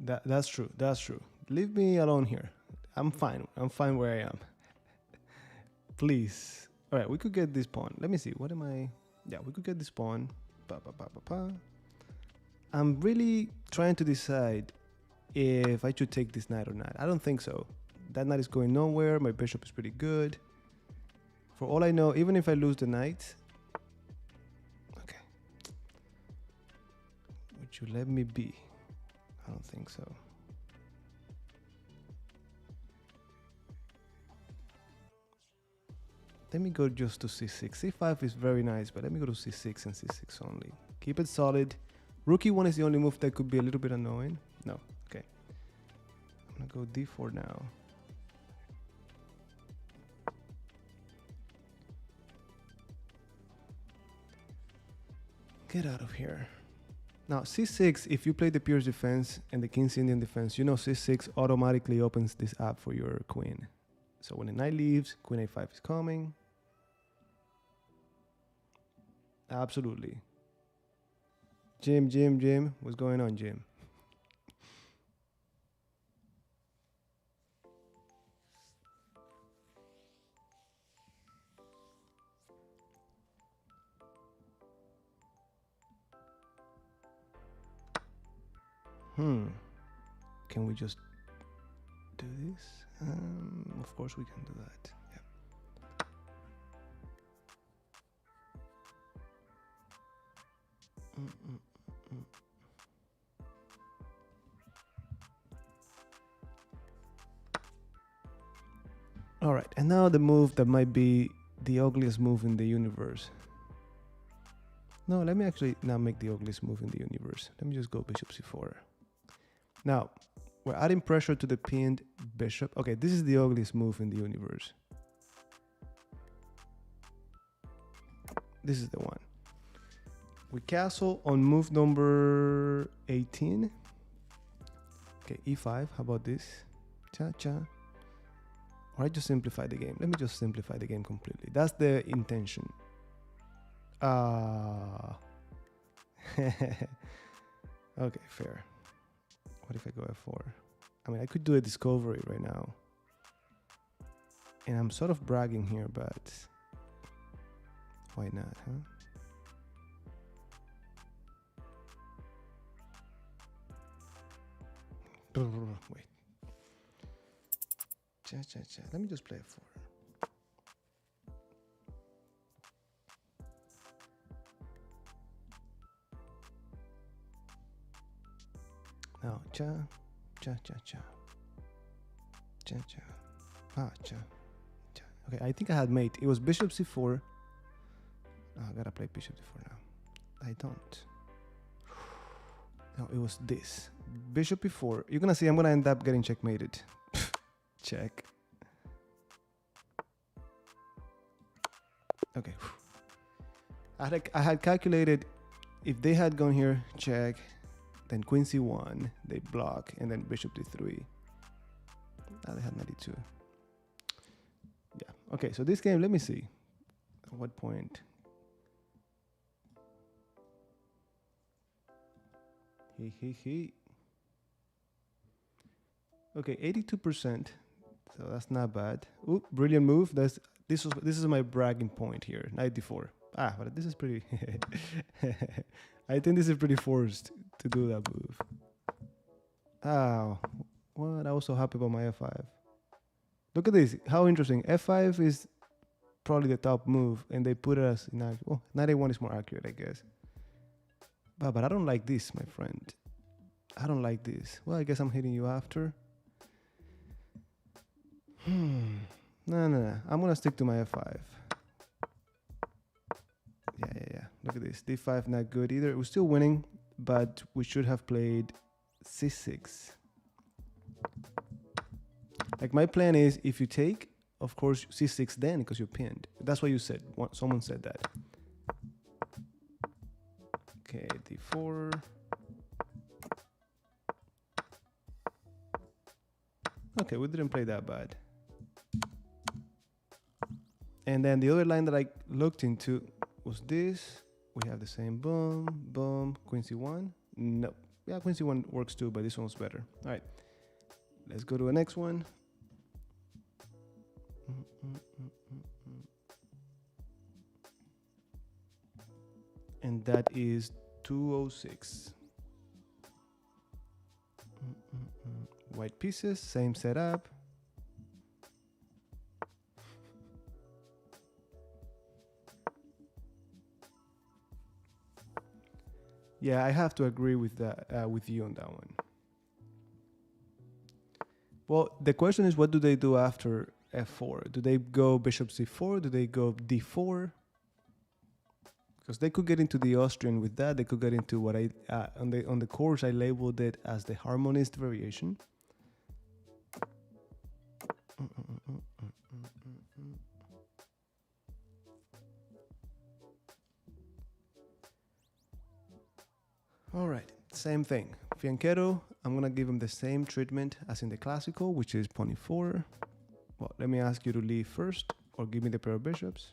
That's true. Leave me alone here. I'm fine where I am. Please. All right, we could get this pawn. Let me see. What am I? Yeah, we could get this pawn. I'm really trying to decide if I should take this knight or not. I don't think so. That knight is going nowhere. My bishop is pretty good. For all I know, even if I lose the knight, okay, would you let me be? I don't think so. Let me go just to c6. c5 is very nice, but let me go to c6 and c6 only. Keep it solid. Rookie one is the only move that could be a little bit annoying. No, okay. I'm gonna go d4 now. Get out of here. Now c6, if you play the pure defense and the king's Indian defense, you know c6 automatically opens this up for your queen. So when the knight leaves, queen a5 is coming. Absolutely. Jim, what's going on, Jim? Can we just do this? Of course we can do that. Yeah. All right, and now the move that might be the ugliest move in the universe. No, let me actually not make the ugliest move in the universe. Let me just go bishop c4. Now, we're adding pressure to the pinned bishop. Okay, this is the ugliest move in the universe. This is the one. We castle on move number 18. Okay, e5. How about this? Cha-cha. Or I just simplify the game. Let me just simplify the game completely. That's the intention. Okay, fair. What if I go f4? I mean, I could do a discovery right now. And I'm sort of bragging here, but why not, huh? Wait. Cha. Let me just play f4. Now, cha. Okay, I think I had mate. It was bishop c4. Oh, I gotta play bishop c4 now. I don't. No, it was this. Bishop e4. You're gonna see I'm gonna end up getting checkmated. Check. Okay. I had calculated if they had gone here, check, then queen c1, they block, and then bishop d3. Now they had 92. Yeah. Okay, so this game, let me see. At what point? He. Okay, 82%. So that's not bad. Ooh, brilliant move. This is my bragging point here. 94. But this is pretty. I think this is pretty forced to do that move. Oh, what? I was so happy about my f5. Look at this. How interesting. f5 is probably the top move, and they put it as inaccurate. Oh, knight a1 is more accurate, I guess. But I don't like this, my friend. I don't like this. Well, I guess I'm hitting you after. No. I'm gonna stick to my f5. Yeah. Look at this. d5 not good either. We're still winning, but we should have played c6. Like my plan is, if you take, of course, c6 then because you're pinned. That's what you said. Someone said that. Okay, d4. Okay, we didn't play that bad. And then the other line that I looked into was this. We have the same boom, boom, queen c1. No. Yeah, queen c1 works too, but this one's better. All right. Let's go to the next one. And that is 206. White pieces, same setup. Yeah, I have to agree with that with you on that one. Well, the question is, what do they do after f4? Do they go bishop c4? Do they go d4? Because they could get into the Austrian with that. They could get into what I on the course I labeled it as the harmonist variation. All right, same thing. Fianchetto, I'm gonna give him the same treatment as in the classical, which is pawn e4. Well, let me ask you to leave first, or give me the pair of bishops.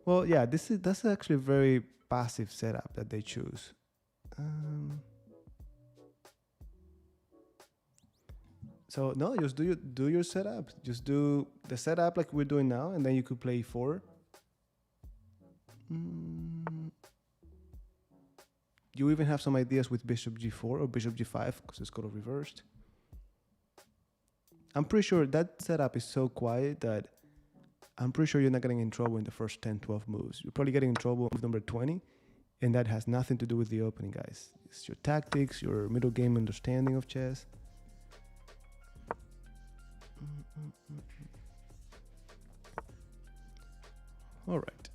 Well, yeah, that's actually a very passive setup that they choose. So no, just do your setup. Just do the setup like we're doing now, and then you could play e4. You even have some ideas with bishop g4 or bishop g5 because it's kind of reversed. I'm pretty sure that setup is so quiet that I'm pretty sure you're not getting in trouble in the first 10, 12 moves. You're probably getting in trouble with number 20, and that has nothing to do with the opening, guys. It's your tactics, your middle game understanding of chess. All right.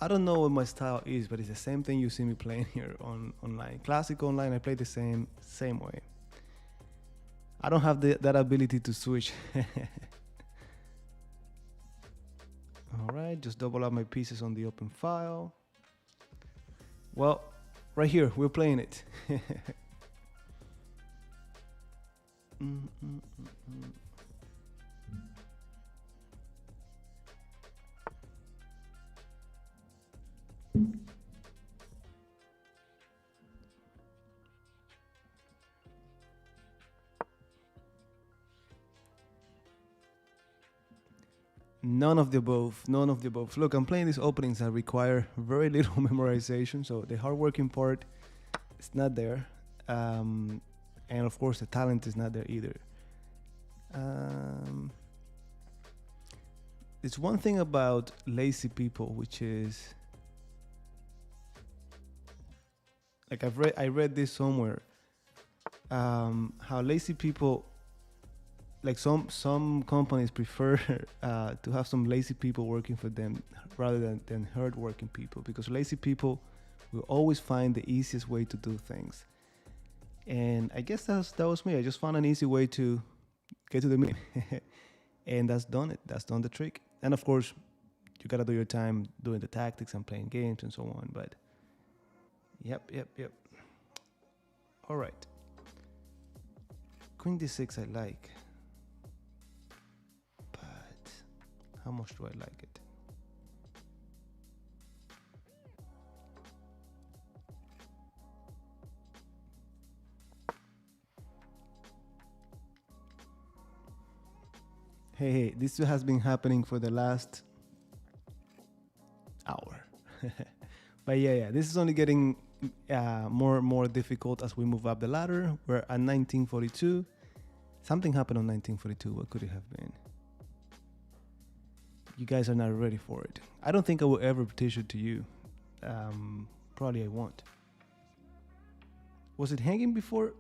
I don't know what my style is, but it's the same thing you see me playing here online. Classic online, I play the same way. I don't have that ability to switch. All right, just double up my pieces on the open file. Well, right here, we're playing it. None of the above. None of the above. Look, I'm playing these openings that require very little memorization, so the hardworking part is not there, and of course the talent is not there either. It's one thing about lazy people, which is like I read this somewhere. How lazy people, like some companies prefer to have some lazy people working for them rather than hard-working people, because lazy people will always find the easiest way to do things. And I guess that was me. I just found an easy way to get to the meeting. And that's done it. That's done the trick. And of course, you gotta do your time doing the tactics and playing games and so on. But yep. All right. Queen d6 I like. But how much do I like it? Hey, this has been happening for the last hour. But yeah, this is only getting more difficult as we move up the ladder. We're at 1942. Something happened on 1942. What could it have been? You guys are not ready for it. I don't think I will ever teach it to you. Probably I won't. Was it hanging before?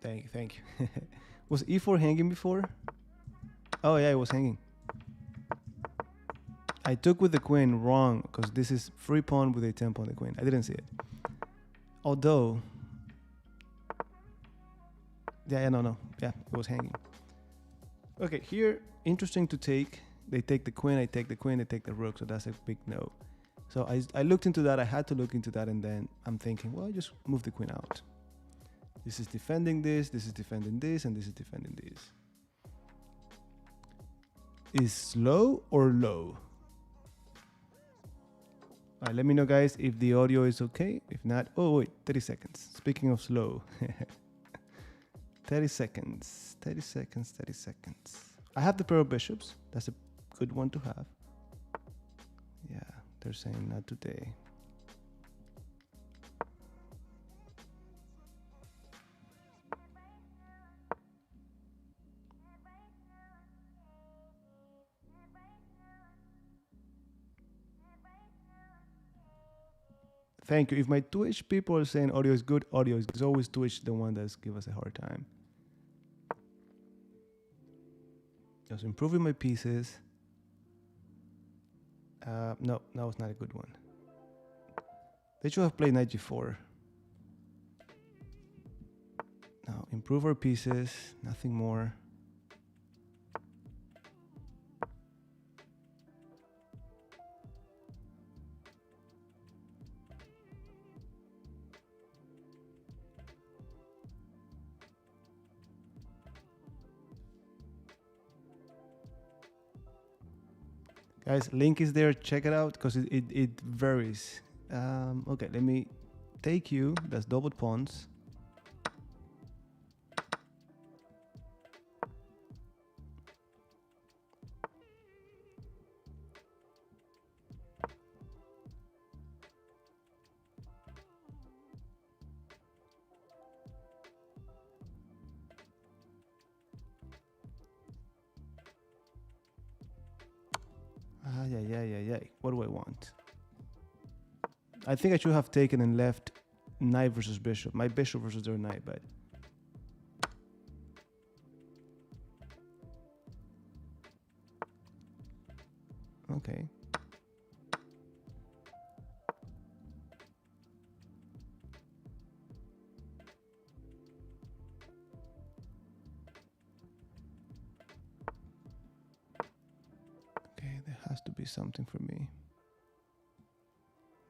Thank you. Was e4 hanging before? Oh yeah, it was hanging. I took with the queen wrong because this is free pawn with a tempo on the queen. I didn't see it. Although, no. Yeah, it was hanging. Okay, here, interesting to take. They take the queen, I take the queen, they take the rook, so that's a big no. So I looked into that, I had to look into that, and then I'm thinking, well, just move the queen out. This is defending this is defending this, and this is defending this. Is slow or low? All right, let me know, guys, if the audio is okay. If not, oh wait, 30 seconds. Speaking of slow. 30 seconds. 30 seconds. 30 seconds. I have the pair of bishops. That's a good one to have. Yeah, they're saying not today. Thank you. If my Twitch people are saying audio is good, audio is good. It's always Twitch the one that's give us a hard time. Just improving my pieces. No, that was not a good one. They should have played knight g4. Now improve our pieces, nothing more. Guys, link is there. Check it out because it varies. Okay, let me take you. That's double pawns. Yeah. What do I want? I think I should have taken and left knight versus bishop. My bishop versus their knight, but okay. Okay, there has to be something for me.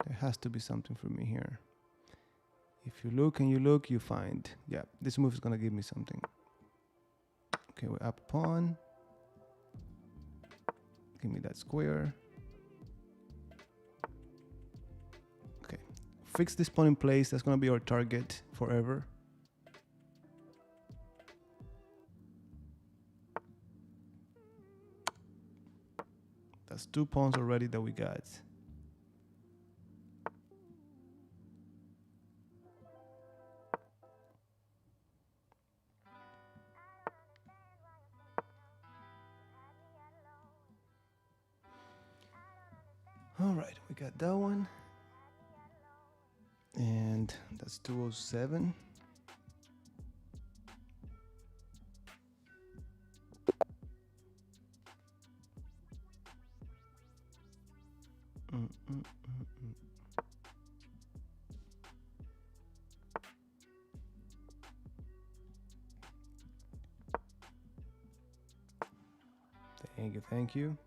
There has to be something for me here. If you look and you look, you find. Yeah, this move is gonna give me something. Okay, we're up a pawn. Give me that square. Okay, fix this pawn in place. That's gonna be our target forever. That's 2 pawns already that we got. All right, we got that one. And that's 207. Thank you.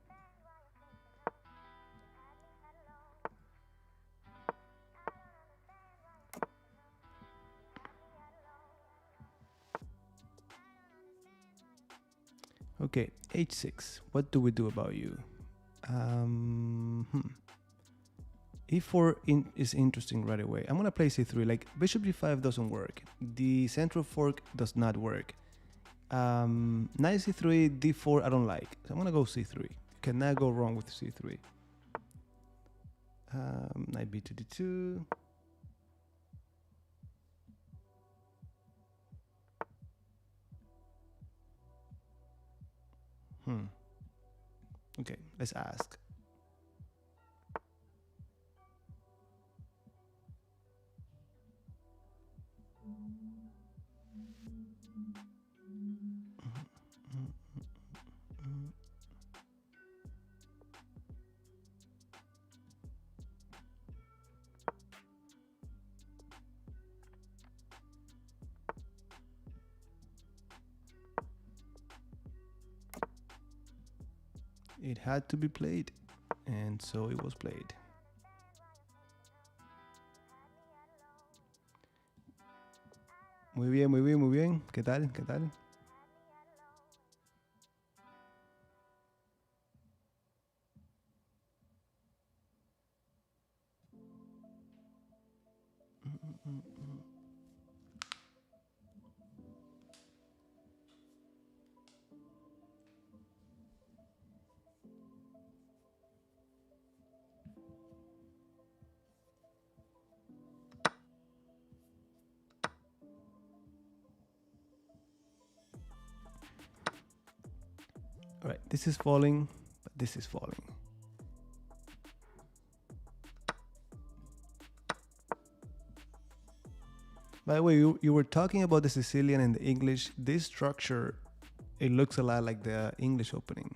Okay, h6. What do we do about you? E4 is interesting right away. I'm gonna play c3. Like bishop g5 doesn't work. The central fork does not work. Knight c3, d4 I don't like. So I'm gonna go c3. You cannot go wrong with c3. Knight b2 d2. Okay, let's ask. It had to be played, and so it was played. Muy bien, muy bien, muy bien. ¿Qué tal? ¿Qué tal? All right, this is falling, but this is falling. By the way, you were talking about the Sicilian and the English. This structure, it looks a lot like the English opening.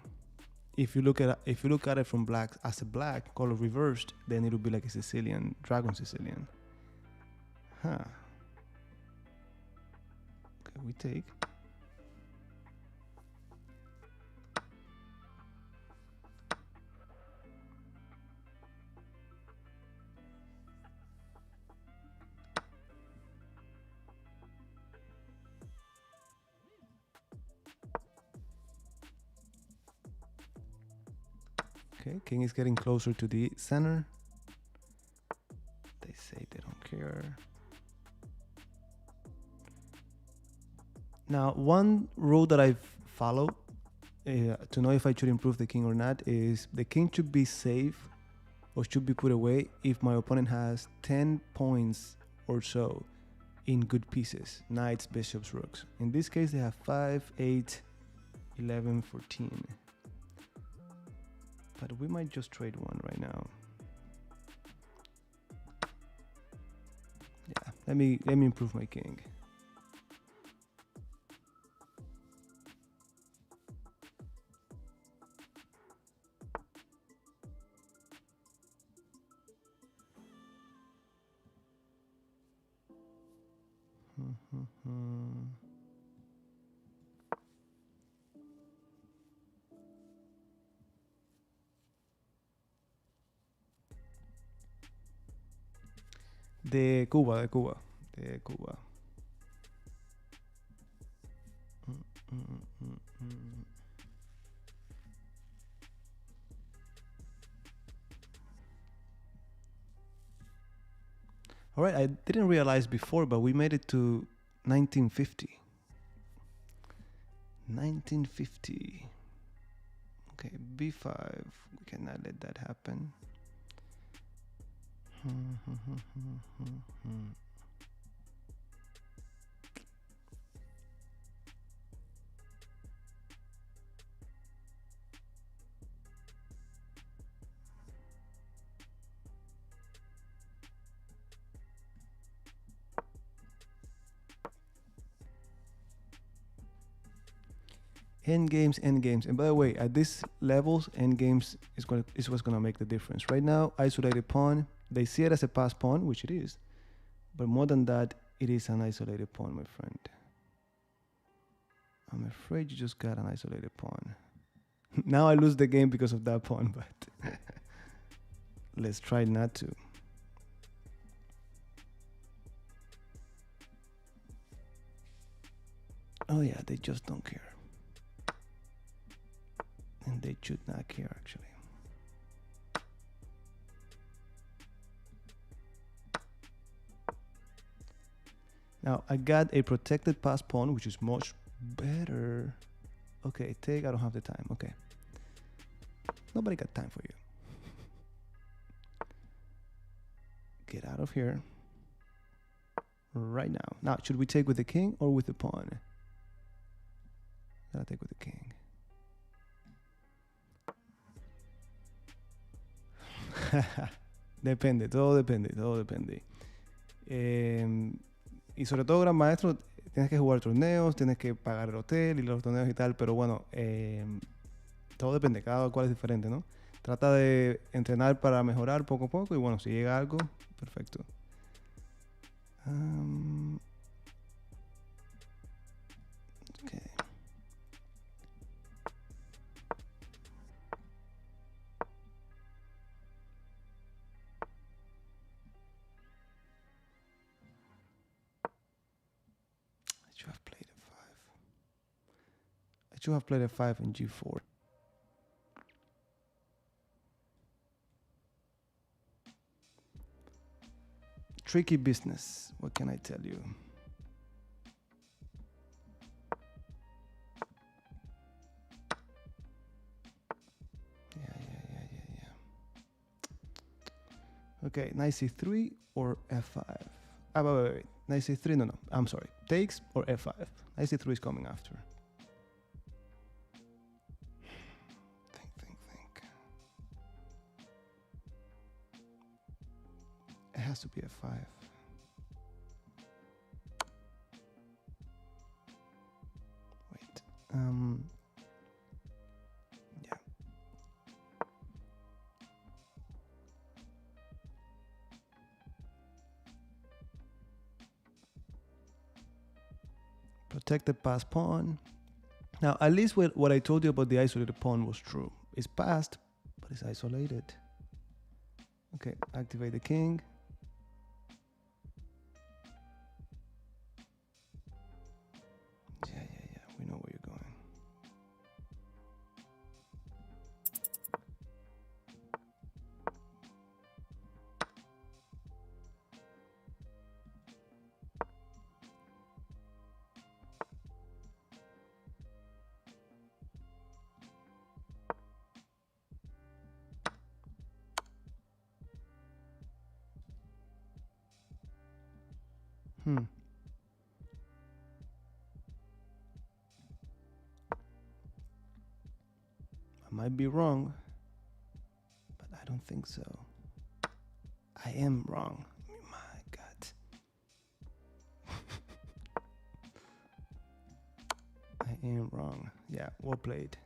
If you look at it from black as a black color reversed, then it'll be like a Sicilian, dragon Sicilian. Huh. Okay, we take. Okay, king is getting closer to the center. They say they don't care. Now, one rule that I've followed to know if I should improve the king or not is the king should be safe or should be put away if my opponent has 10 points or so in good pieces, knights, bishops, rooks. In this case, they have 5, 8, 11, 14. But we might just trade one right now. Yeah, let me improve my king. De Cuba. All right, I didn't realize before, but we made it to 1950. 1950. Okay, b5. We cannot let that happen. Endgames. And by the way, at these levels, endgames is what's gonna make the difference. Right now, isolated pawn. They see it as a pass pawn, which it is, but more than that, it is an isolated pawn, my friend. I'm afraid you just got an isolated pawn. Now I lose the game because of that pawn, but let's try not to. Oh yeah, they just don't care. And they should not care, actually. Now, I got a protected pass pawn, which is much better. Okay, take, I don't have the time. Okay. Nobody got time for you. Get out of here. Right now. Now, should we take with the king or with the pawn? Gotta take with the king. Depende, todo depende. Y sobre todo, gran maestro, tienes que jugar torneos, tienes que pagar el hotel y los torneos y tal, pero bueno, todo depende, cada cual es diferente, ¿no? Trata de entrenar para mejorar poco a poco y bueno, si llega algo, perfecto. Okay. I should have played a 5 in g4. Tricky business, what can I tell you? Yeah. Okay, knight c3 or f5. Wait. Knight c3, no, I'm sorry. Takes or f5. Knight c3 is coming after. has to be f5. Wait. Yeah. Protect the passed pawn. Now, at least what I told you about the isolated pawn was true. It's passed, but it's isolated. Okay, activate the king. Yeah, we know where you're going. I might be wrong, but I don't think so. I am wrong. My God. I am wrong. Yeah, well played.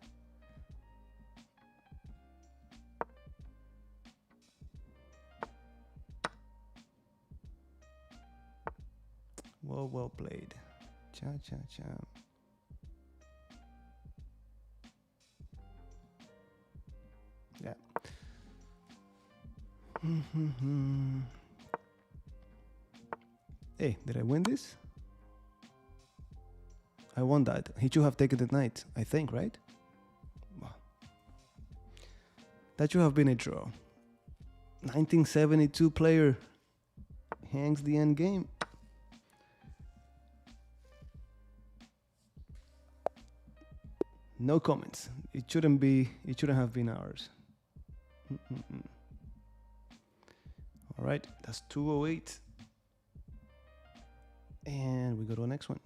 Well played. Cha. Yeah. Hey, did I win this? I won that. He should have taken the knight, I think, right? Well, that should have been a draw. 1972 player hangs the end game. No comments. It shouldn't have been ours. All right, that's 208. And we go to the next one.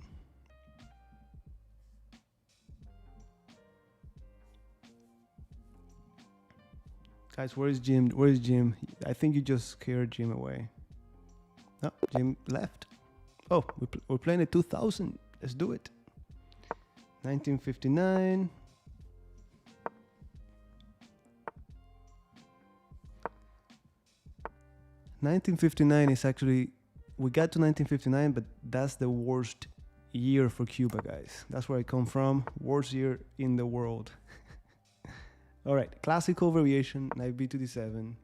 Guys, where is Jim? Where is Jim? I think you just scared Jim away. No, Jim left. Oh, we're playing at 2000. Let's do it. 1959. Is actually, we got to 1959, but that's the worst year for Cuba, guys. That's where I come from. Worst year in the world. All right, classical variation, knight b to d7.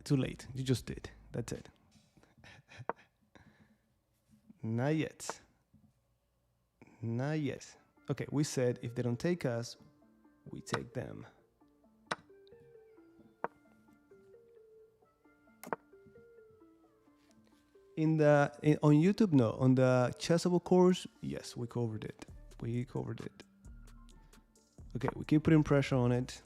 Too late. You just did. That's it. Not yet. Not yet. Okay, we said if they don't take us, we take them. On YouTube, no. On the Chessable course, yes, we covered it. Okay, we keep putting pressure on it.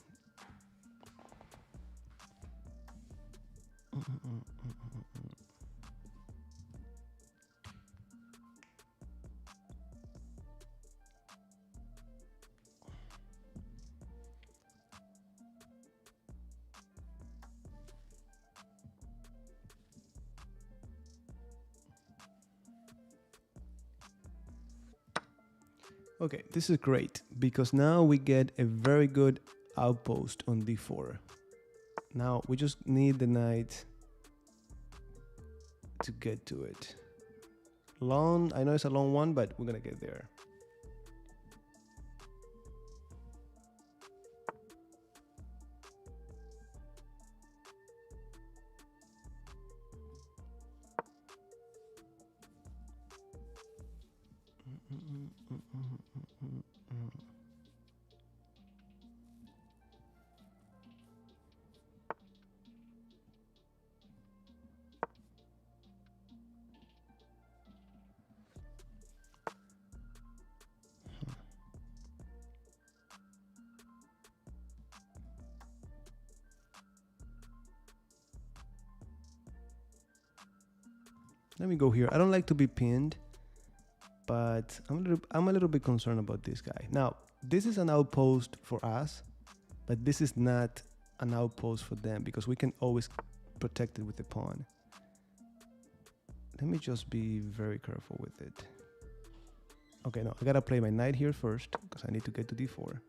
Okay, this is great because now we get a very good outpost on d4. Now we just need the knight to get to it. Long, I know it's a long one, but we're gonna get there. Let me go here. I don't like to be pinned, but I'm a little bit concerned about this guy. Now, this is an outpost for us, but this is not an outpost for them because we can always protect it with the pawn. Let me just be very careful with it. Okay, no, I gotta play my knight here first because I need to get to d4.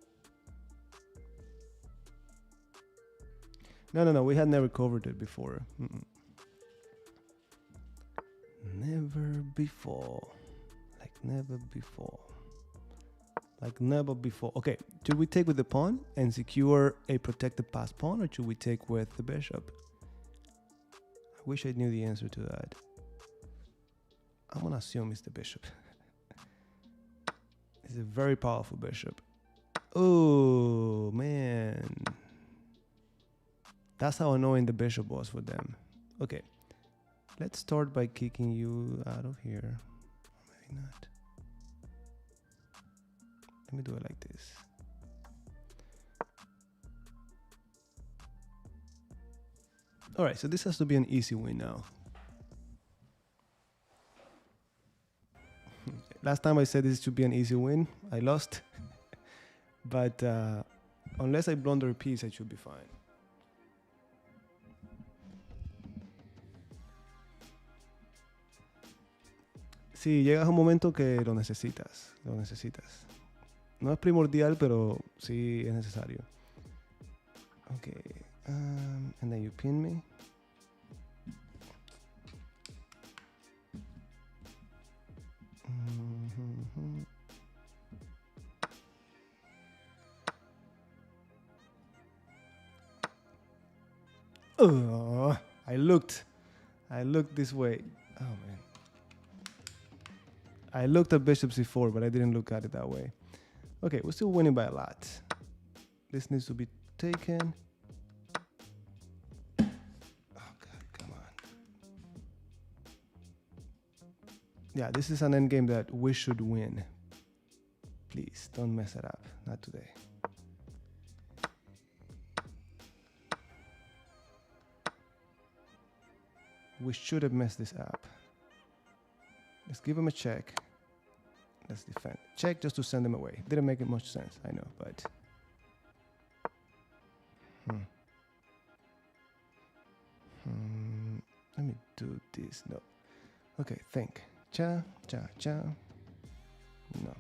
No, we had never covered it before. Never before. Like never before. Like never before. Okay, should we take with the pawn and secure a protected passed pawn, or should we take with the bishop? I wish I knew the answer to that. I'm gonna assume it's the bishop. It's a very powerful bishop. Oh, man. That's how annoying the bishop was for them. Okay, let's start by kicking you out of here. Or maybe not. Let me do it like this. All right, so this has to be an easy win now. Last time I said this should be an easy win, I lost. But unless I blunder a piece, I should be fine. Sí, llegas a un momento que lo necesitas, No es primordial, pero sí es necesario. Okay, and then you pin me. Oh, I looked this way. Oh man. I looked at bishop c4, but I didn't look at it that way. Okay, we're still winning by a lot. This needs to be taken. Oh God, come on. Yeah, this is an endgame that we should win. Please, don't mess it up. Not today. We should have messed this up. Let's give him a check. Let's defend. Check just to send him away. Didn't make it much sense, I know, but... Let me do this. No. Okay, think. Cha, cha, cha. No.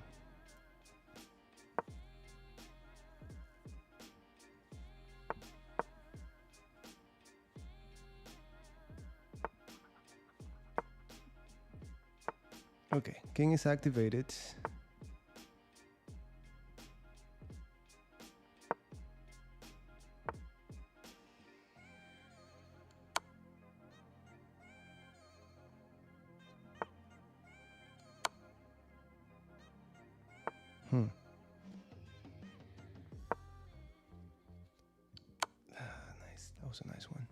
Okay, king is activated. Nice. That was a nice one.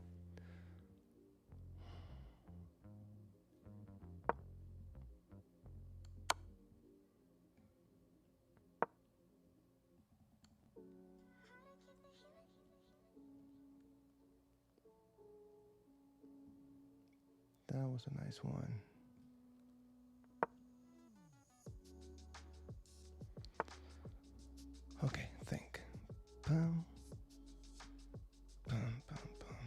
That was a nice one. Okay, think. Pum. Pum, pum, pum.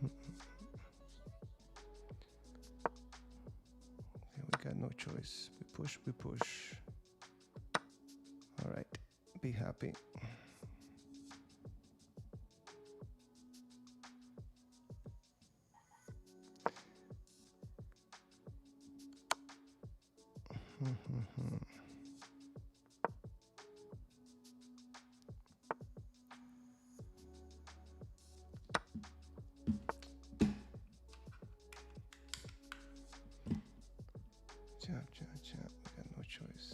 Okay, we got no choice. We push, we push. All right, be happy. Chop, chop, chop. We got no choice.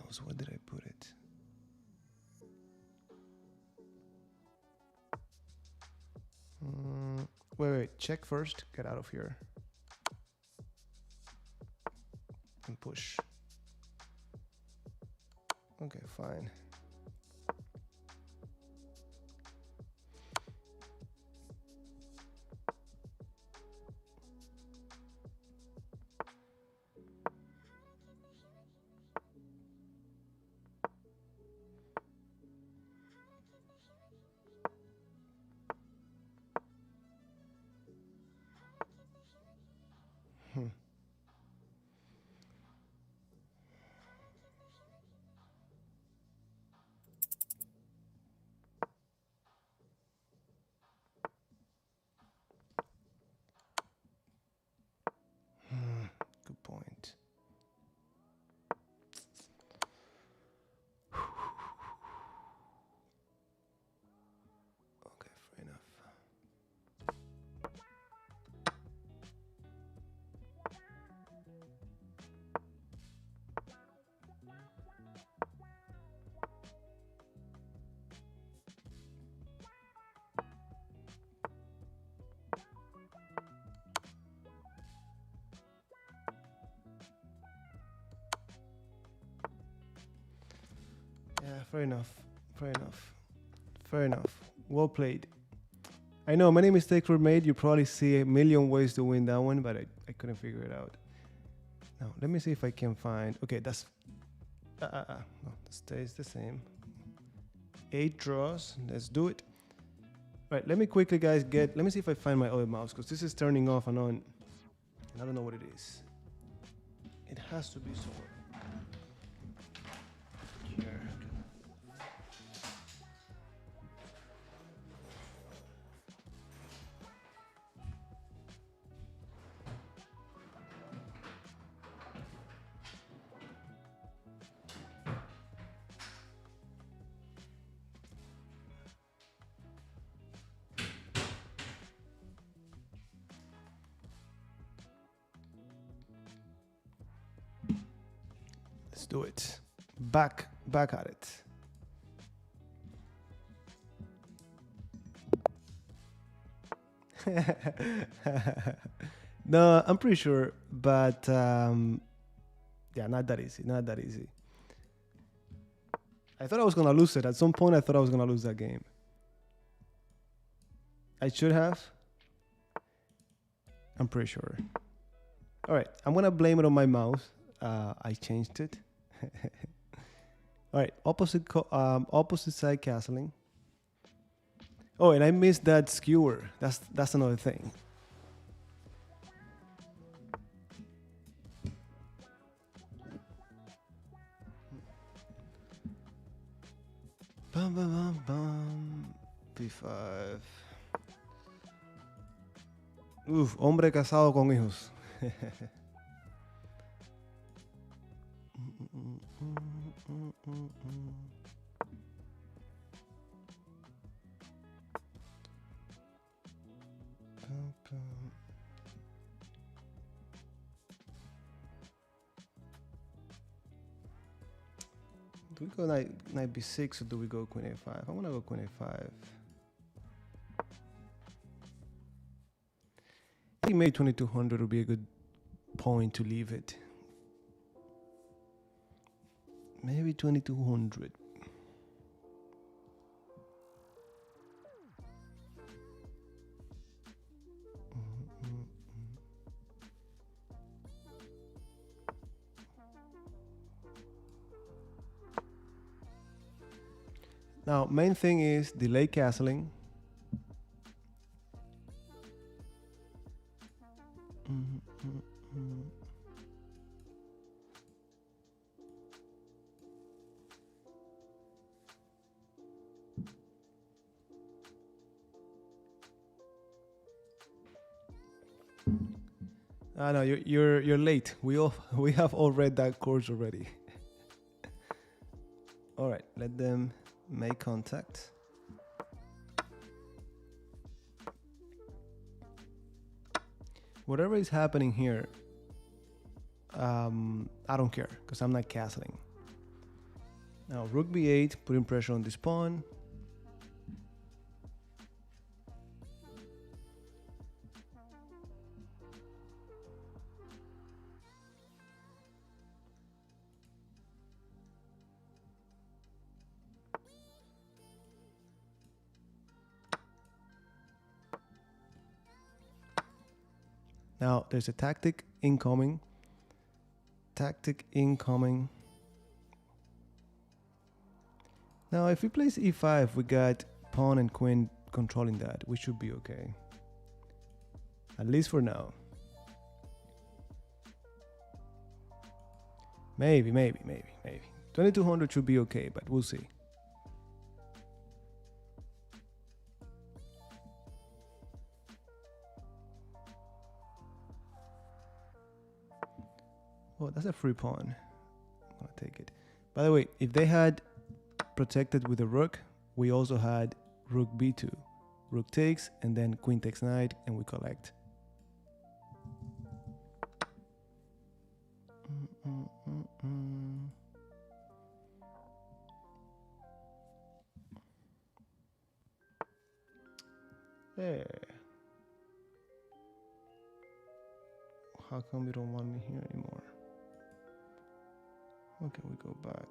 mouse. Where did I put it? Wait. Check first. Get out of here. And push. Okay, fine. Good point. Okay, fair enough. Yeah, fair enough. Fair enough. Fair enough. Well played. I know many mistakes were made. You probably see a million ways to win that one, but I couldn't figure it out. Now, let me see if I can find... Okay, that's... no, that stays the same. 8 draws. Let's do it. Right, let me quickly, guys, let me see if I find my other mouse, because this is turning off and on. I don't know what it is. It has to be somewhere. Here. Let's do it. Back at it. No, I'm pretty sure, but yeah, not that easy. Not that easy. I thought I was gonna lose it. At some point, I thought I was gonna lose that game. I should have. I'm pretty sure. All right, I'm gonna blame it on my mouse. I changed it. All right, opposite side castling. Oh, and I missed that skewer. That's another thing. Bum, bum, bum, bum. B5. Uf, hombre casado con hijos. Do we go knight b6 or do we go queen a5? I want to go queen a5. I think maybe 2200 would be a good point to leave it. Maybe 2200. Now, main thing is delay castling. No, you're late. We have all read that course already. All right, let them make contact. Whatever is happening here, I don't care because I'm not castling. Now rook b8, putting pressure on this pawn. Now there's a tactic incoming. Tactic incoming. Now if we place e5, we got pawn and queen controlling that. We should be okay. At least for now. Maybe. 2200 should be okay, but we'll see. Oh, that's a free pawn. I'm gonna take it. By the way, if they had protected with a rook, we also had rook b2. Rook takes, and then queen takes knight, and we collect. Hey. How come you don't want me here anymore? Okay, we go back.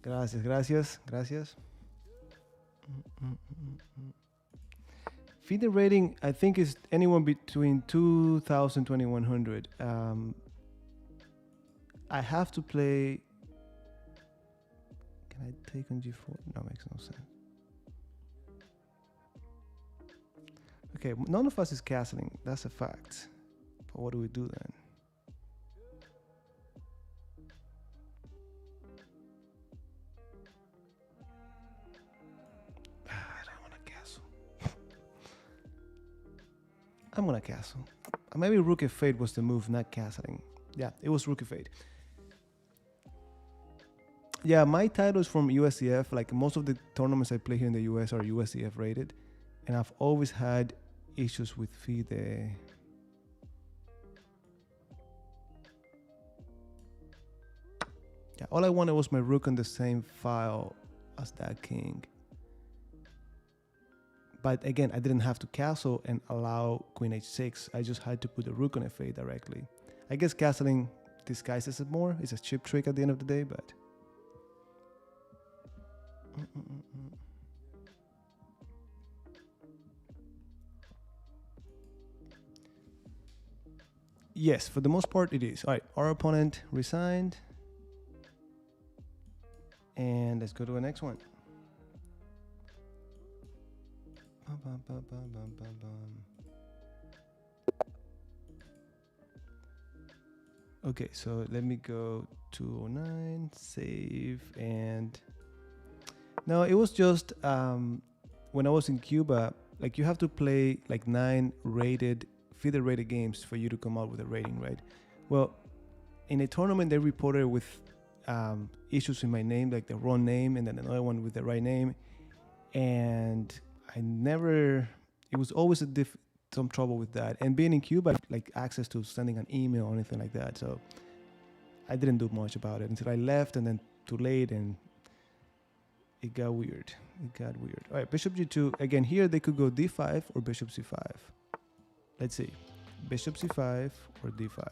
Gracias. FIDE rating, I think, is anywhere between 2,000 2,100. I have to play. Can I take on g4? No, makes no sense. Okay, none of us is castling. That's a fact. But what do we do then? I don't want to castle. I'm gonna castle. Maybe rook f8 was the move, not castling. Yeah, it was rook f8. Yeah, my title is from USCF. Like most of the tournaments I play here in the US are USCF rated, and I've always had issues with FIDE. Yeah, all I wanted was my rook on the same file as that king. But again, I didn't have to castle and allow queen h6. I just had to put the rook on f8 directly. I guess castling disguises it more. It's a cheap trick at the end of the day, but... Yes, for the most part it is. All right, our opponent resigned. And let's go to the next one. Okay, so let me go 209, save, and no, it was just when I was in Cuba, like you have to play like 9 FIDE rated games for you to come out with a rating, right? Well, in a tournament they reported with issues in my name, like the wrong name, and then another one with the right name, and it was always some trouble with that. And being in Cuba, like access to sending an email or anything like that, so I didn't do much about it until I left, and then too late, and it got weird. All right, bishop g2. Again, here they could go d5 or bishop c5. Let's see, bishop c5 or d5.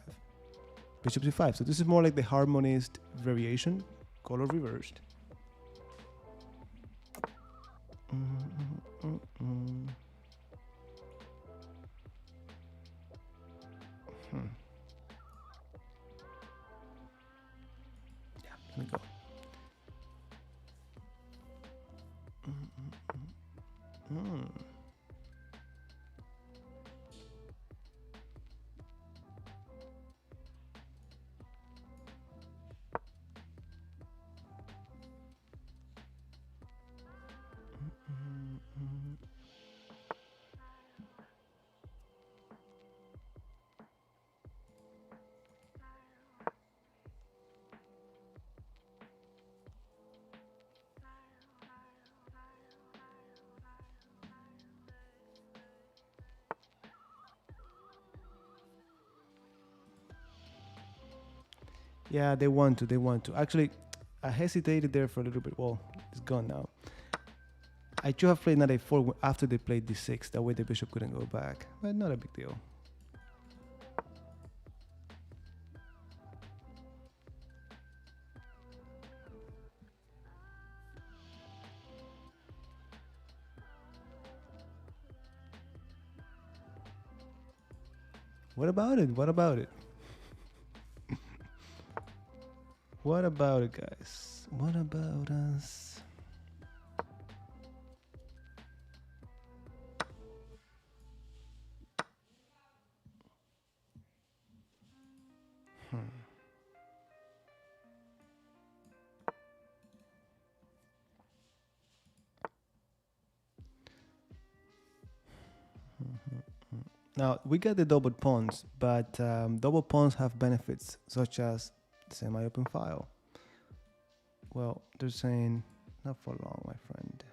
Bishop c5. So this is more like the harmonist variation, color reversed. Yeah, let me go. Yeah, they want to. They want to. Actually, I hesitated there for a little bit. Well, it's gone now. I should have played knight a4 after they played d6. That way the bishop couldn't go back. But not a big deal. What about it? What about it? What about it, guys? What about us? Now, we got the double pawns, but double pawns have benefits, such as semi-open file. Well, they're saying, not for long, my friend.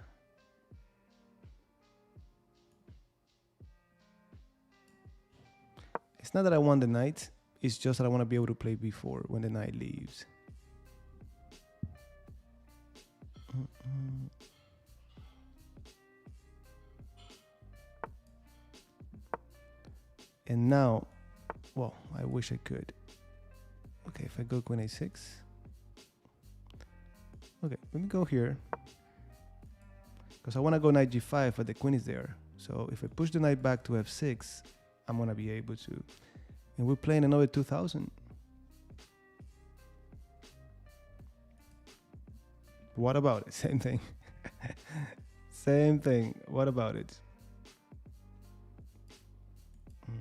It's not that I want the knight, it's just that I want to be able to play before when the knight leaves. And now, well, I wish I could. Okay, if I go queen a6. Okay, let me go here. Because I want to go knight g5, but the queen is there. So if I push the knight back to f6, I'm going to be able to. And we're playing another 2000. What about it? Same thing. Same thing. What about it? Yeah.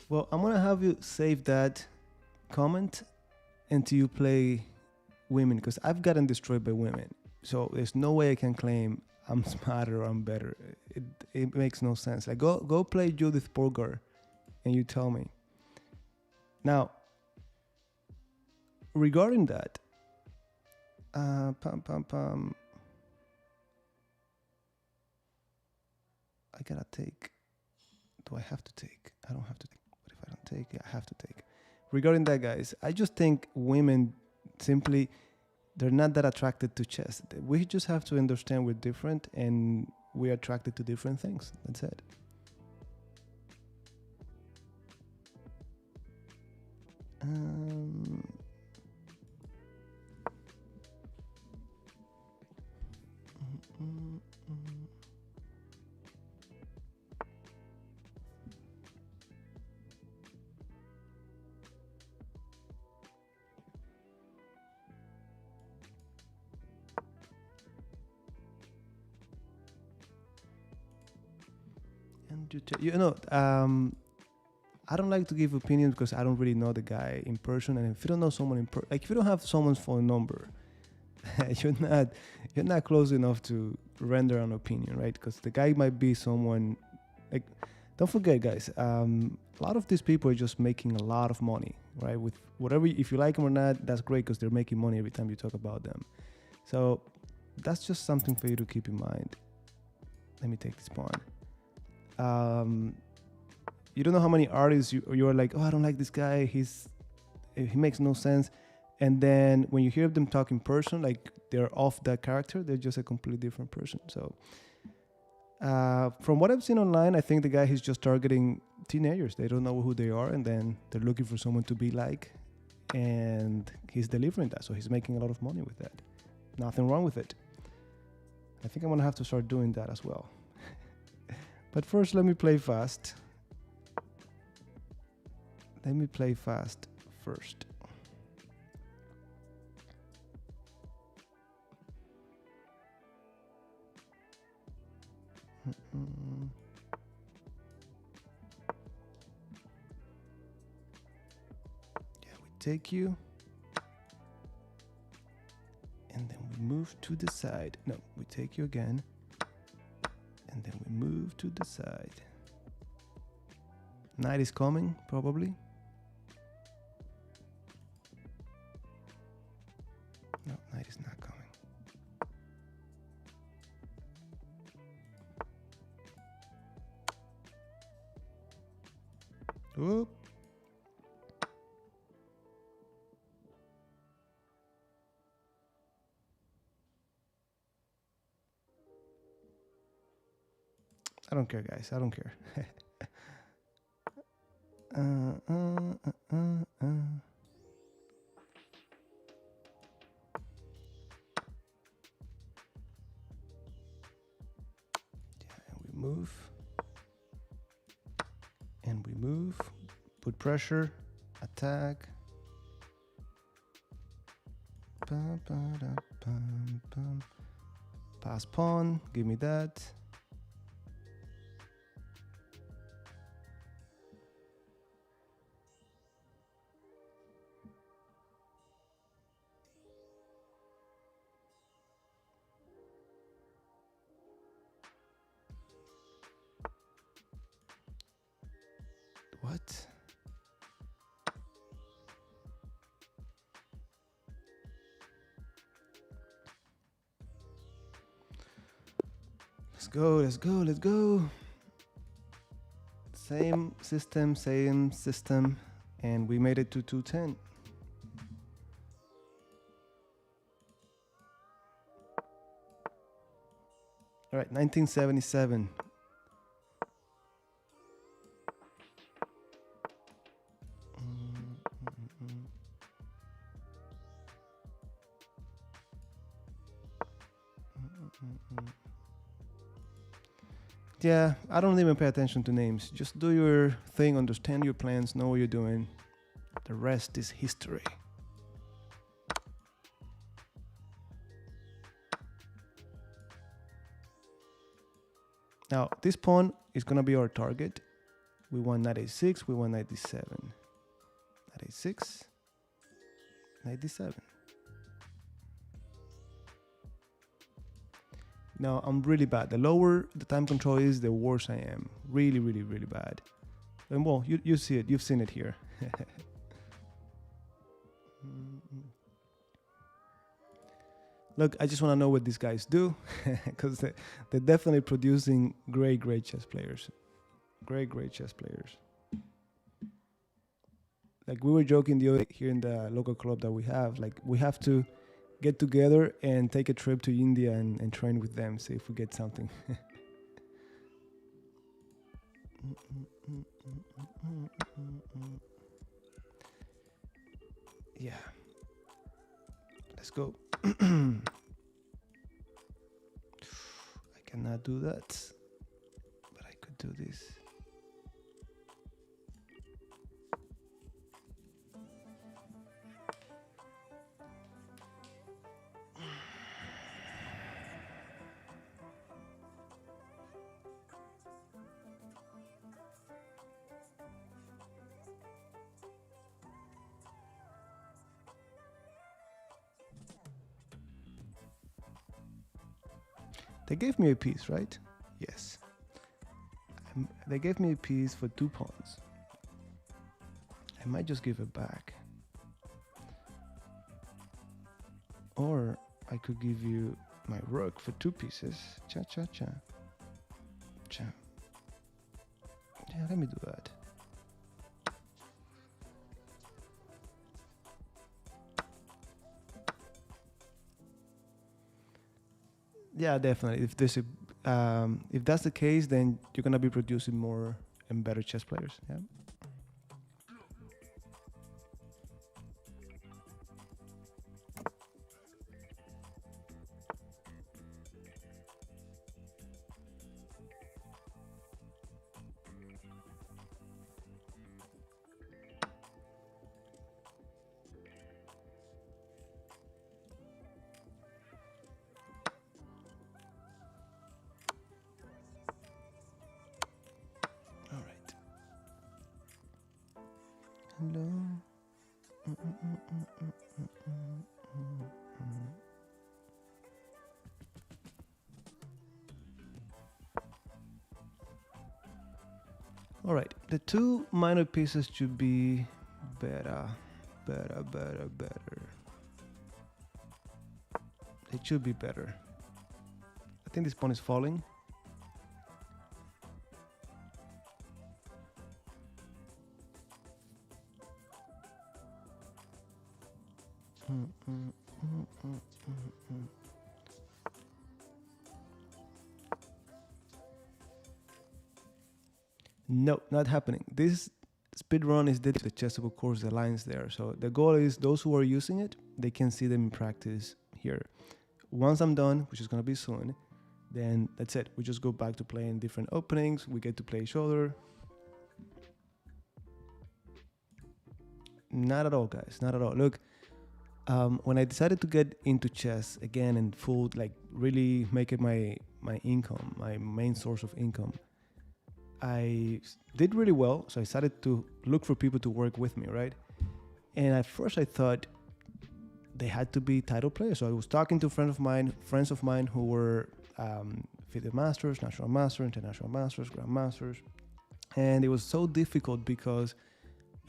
Well, I'm gonna have you save that comment until you play women, because I've gotten destroyed by women. So there's no way I can claim I'm smarter or I'm better. It makes no sense. Like go play Judith Polgar, and you tell me. Now, regarding that, I gotta take. Do I have to take? I don't have to take. What if I don't take? Yeah, I have to take. Regarding that, guys, I just think women simply, they're not that attracted to chess. We just have to understand we're different and we're attracted to different things. That's it. You know, I don't like to give opinions because I don't really know the guy in person. And if you don't know someone in person, like if you don't have someone's phone number, you're not close enough to render an opinion, right? Because the guy might be someone like. Don't forget, guys. A lot of these people are just making a lot of money, right? With whatever, if you like them or not, that's great because they're making money every time you talk about them. So that's just something for you to keep in mind. Let me take this pawn. You don't know how many artists you're like, oh, I don't like this guy. He makes no sense. And then when you hear them talk in person, like they're off that character, they're just a completely different person. So from what I've seen online, I think the guy, he's just targeting teenagers. They don't know who they are, and then they're looking for someone to be like, and he's delivering that. So he's making a lot of money with that. Nothing wrong with it. I think I'm gonna have to start doing that as well. But first, let me play fast. Let me play fast first. Yeah, we take you. And then we move to the side. No, we take you again. And then we move to the side. Knight is coming, probably. No, knight is not coming. Whoop. I don't care, guys. I don't care. Move. And we move. Put pressure. Attack. Bum, ba-da, bum, bum. Pass pawn. Give me that. What? Let's go, let's go, let's go. Same system, and we made it to 210. All right, 1977. Yeah, I don't even pay attention to names. Just do your thing, understand your plans, know what you're doing. The rest is history. Now, this pawn is going to be our target. We want knight a6, we want knight d7. Knight a6, knight d7. Now, I'm really bad. The lower the time control is, the worse I am. Really, really, really bad. And well, you see it. You've seen it here. Look, I just want to know what these guys do, because they're definitely producing great, great chess players. Great, great chess players. Like we were joking the other here in the local club that we have. Like we have to get together and take a trip to India and train with them, see if we get something. Yeah. Let's go. I cannot do that, but I could do this. They gave me a piece, right? Yes. They gave me a piece for 2 pawns. I might just give it back. Or I could give you my rook for 2 pieces. Cha-cha-cha. Cha. Yeah, let me do that. Yeah, definitely. If there's a, if that's the case, then you're gonna be producing more and better chess players. Yeah. All right. Hello. All right, the two minor pieces should be better, better. It should be better. I think this pawn is falling. No, not happening. This speedrun is dedicated to the Chessable course, the lines there. So the goal is those who are using it, they can see them in practice here. Once I'm done, which is going to be soon, then that's it. We just go back to playing different openings. We get to play each other. Not at all, guys. Not at all. Look, when I decided to get into chess again and full, like really make it my income, my main source of income, I did really well. So I started to look for people to work with me, right? And at first I thought they had to be title players. So I was talking to friends of mine who were FIDE masters, national masters, international masters, grandmasters. And it was so difficult because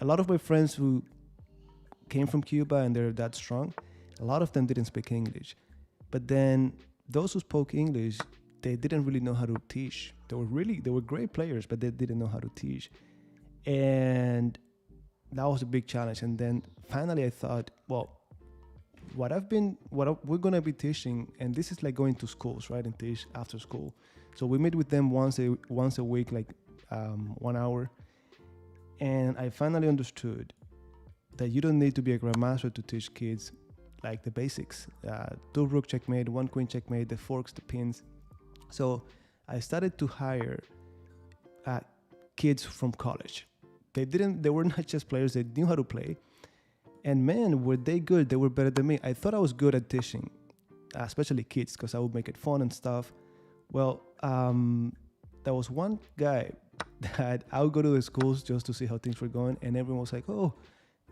a lot of my friends who came from Cuba and they're that strong, a lot of them didn't speak English. But then those who spoke English, they didn't really know how to teach. They were great players, but they didn't know how to teach. And that was a big challenge. And then finally I thought, well, what we're going to be teaching, and this is like going to schools, right, and teach after school. So we meet with them once a week, like 1 hour. And I finally understood that you don't need to be a grandmaster to teach kids like the basics. Two rook checkmate, one queen checkmate, the forks, the pins. So I started to hire kids from college. They were not just players, they knew how to play. And man, were they good. They were better than me. I thought I was good at teaching, especially kids, because I would make it fun and stuff. Well, there was one guy that I would go to the schools just to see how things were going. And everyone was like, oh,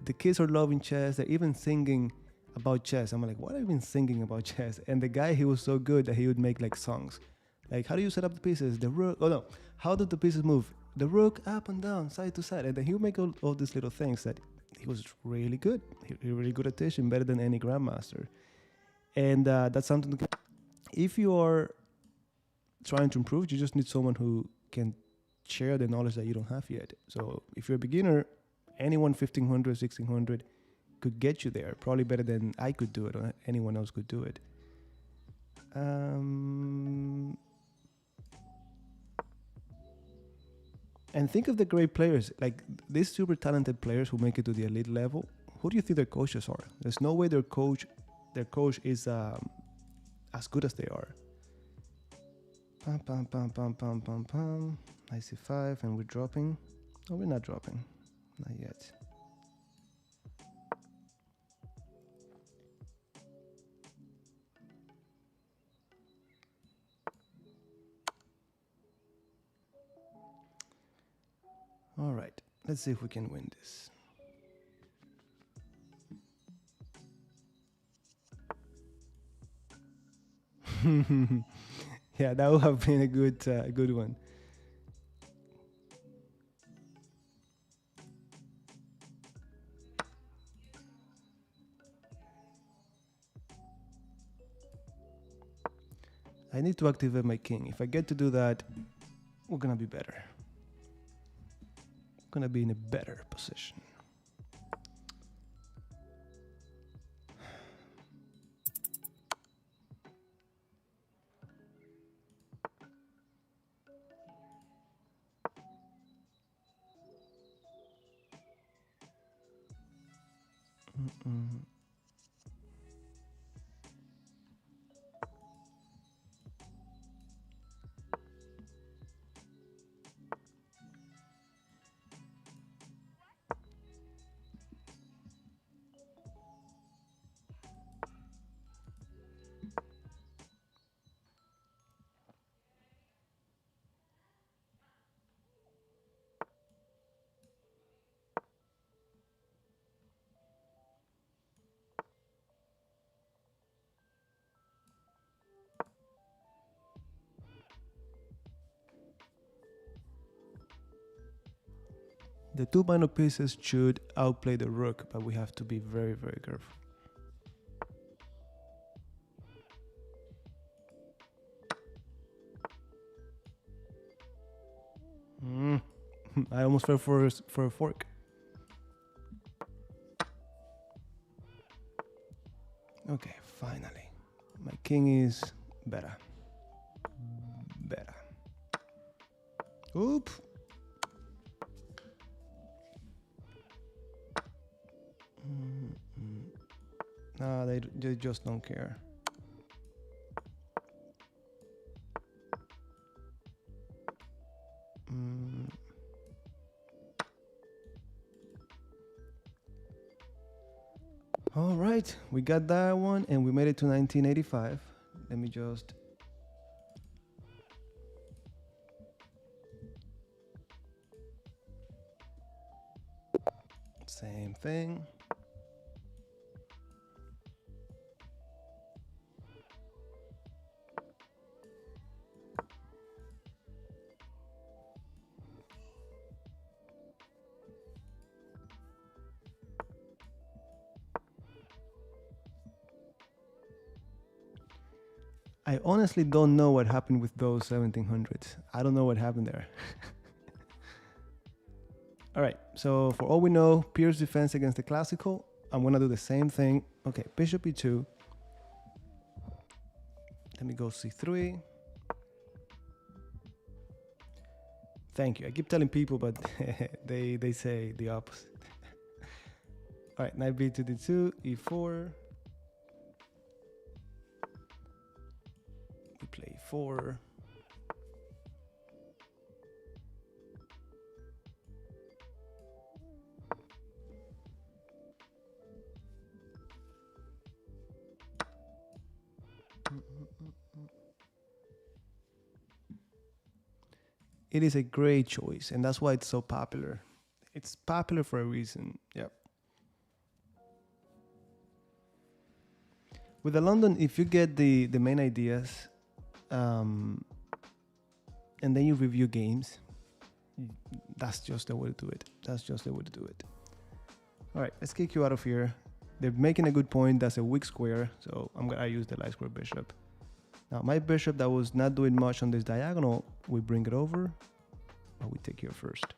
the kids are loving chess. They're even singing about chess. I'm like, what are you even singing about chess? And the guy, he was so good that he would make like songs. Like, how do you set up the pieces? The rook, oh no, how do the pieces move? The rook up and down, side to side. And then he would make all these little things that he was really good. He really good at teaching, better than any grandmaster. And that's something to, if you are trying to improve, you just need someone who can share the knowledge that you don't have yet. So if you're a beginner, anyone 1500, 1600 could get you there, probably better than I could do it or anyone else could do it. And think of the great players, like these super talented players who make it to the elite level. Who do you think their coaches are? There's no way their coach is as good as they are. Pam, pam, pam, pam, pam, pam, pam. I see 5 and we're dropping. No, we're not dropping. Not yet. All right, let's see if we can win this. Yeah, that would have been a good one. I need to activate my king. If I get to do that, we're gonna be better. We're gonna be in a better position. Mm-mm. The 2 minor pieces should outplay the rook, but we have to be very, very careful. I almost fell for a fork. Okay, finally. My king is better. Better. Oop. No, they just don't care. All right, we got that one and we made it to 1985. Let me just... Same thing. I honestly don't know what happened with those 1700s. I don't know what happened there. All right, so for all we know, Pierre's defense against the classical. I'm gonna do the same thing. Okay, bishop e2. Let me go c3. Thank you. I keep telling people, but they say the opposite. All right, knight b to d2, e4. We play 4. It is a great choice, and that's why it's so popular. It's popular for a reason. Yep. With the London, if you get the main ideas, and then you review games, that's just the way to do it. That's just the way to do it. All right, let's kick you out of here. They're making a good point. That's a weak square, so I use the light square bishop. Now my bishop that was not doing much on this diagonal, we bring it over, but we take here first.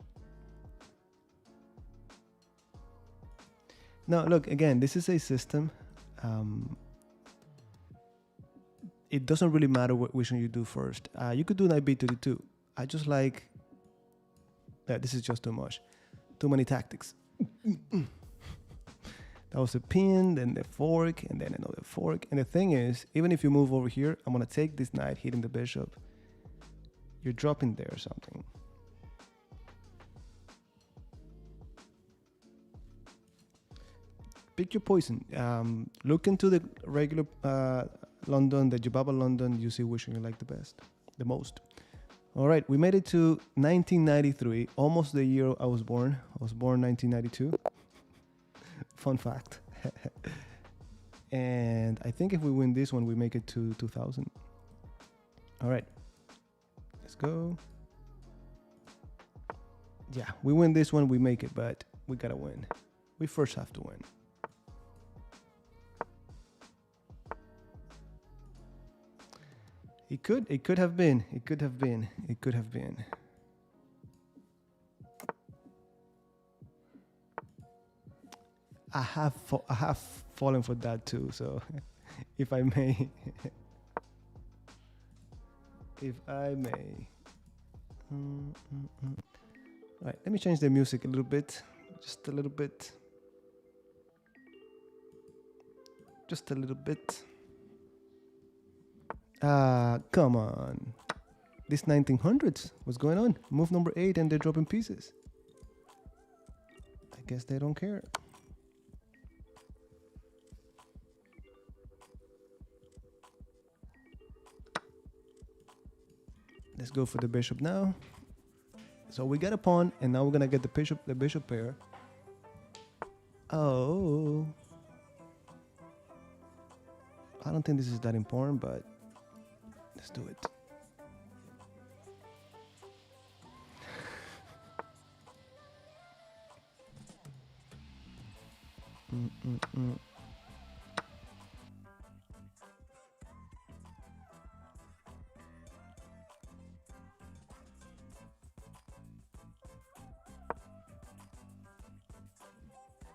Now look, again, this is a system. It doesn't really matter which one you do first. You could do knight b to d2. I just like, this is just too much. Too many tactics. That was a pin, then the fork, and then another fork. And the thing is, even if you move over here, I'm gonna take this knight, hitting the bishop. You're dropping there or something. Pick your poison. Look into the regular London, the Jubaba London, you see which one you like the most. All right, we made it to 1993, almost the year I was born. I was born 1992. Fun fact. And I think if we win this one, we make it to 2000. All right, let's go. Yeah, we win this one, we make it, but we gotta win. We first have to win. It could have been. I have fallen for that too. So, if I may, Right. Let me change the music a little bit, just a little bit. Come on. This 1900s, what's going on? Move number 8 and they're dropping pieces. I guess they don't care. Let's go for the bishop now. So we got a pawn, and now we're gonna get the bishop pair. Oh. I don't think this is that important, but let's do it.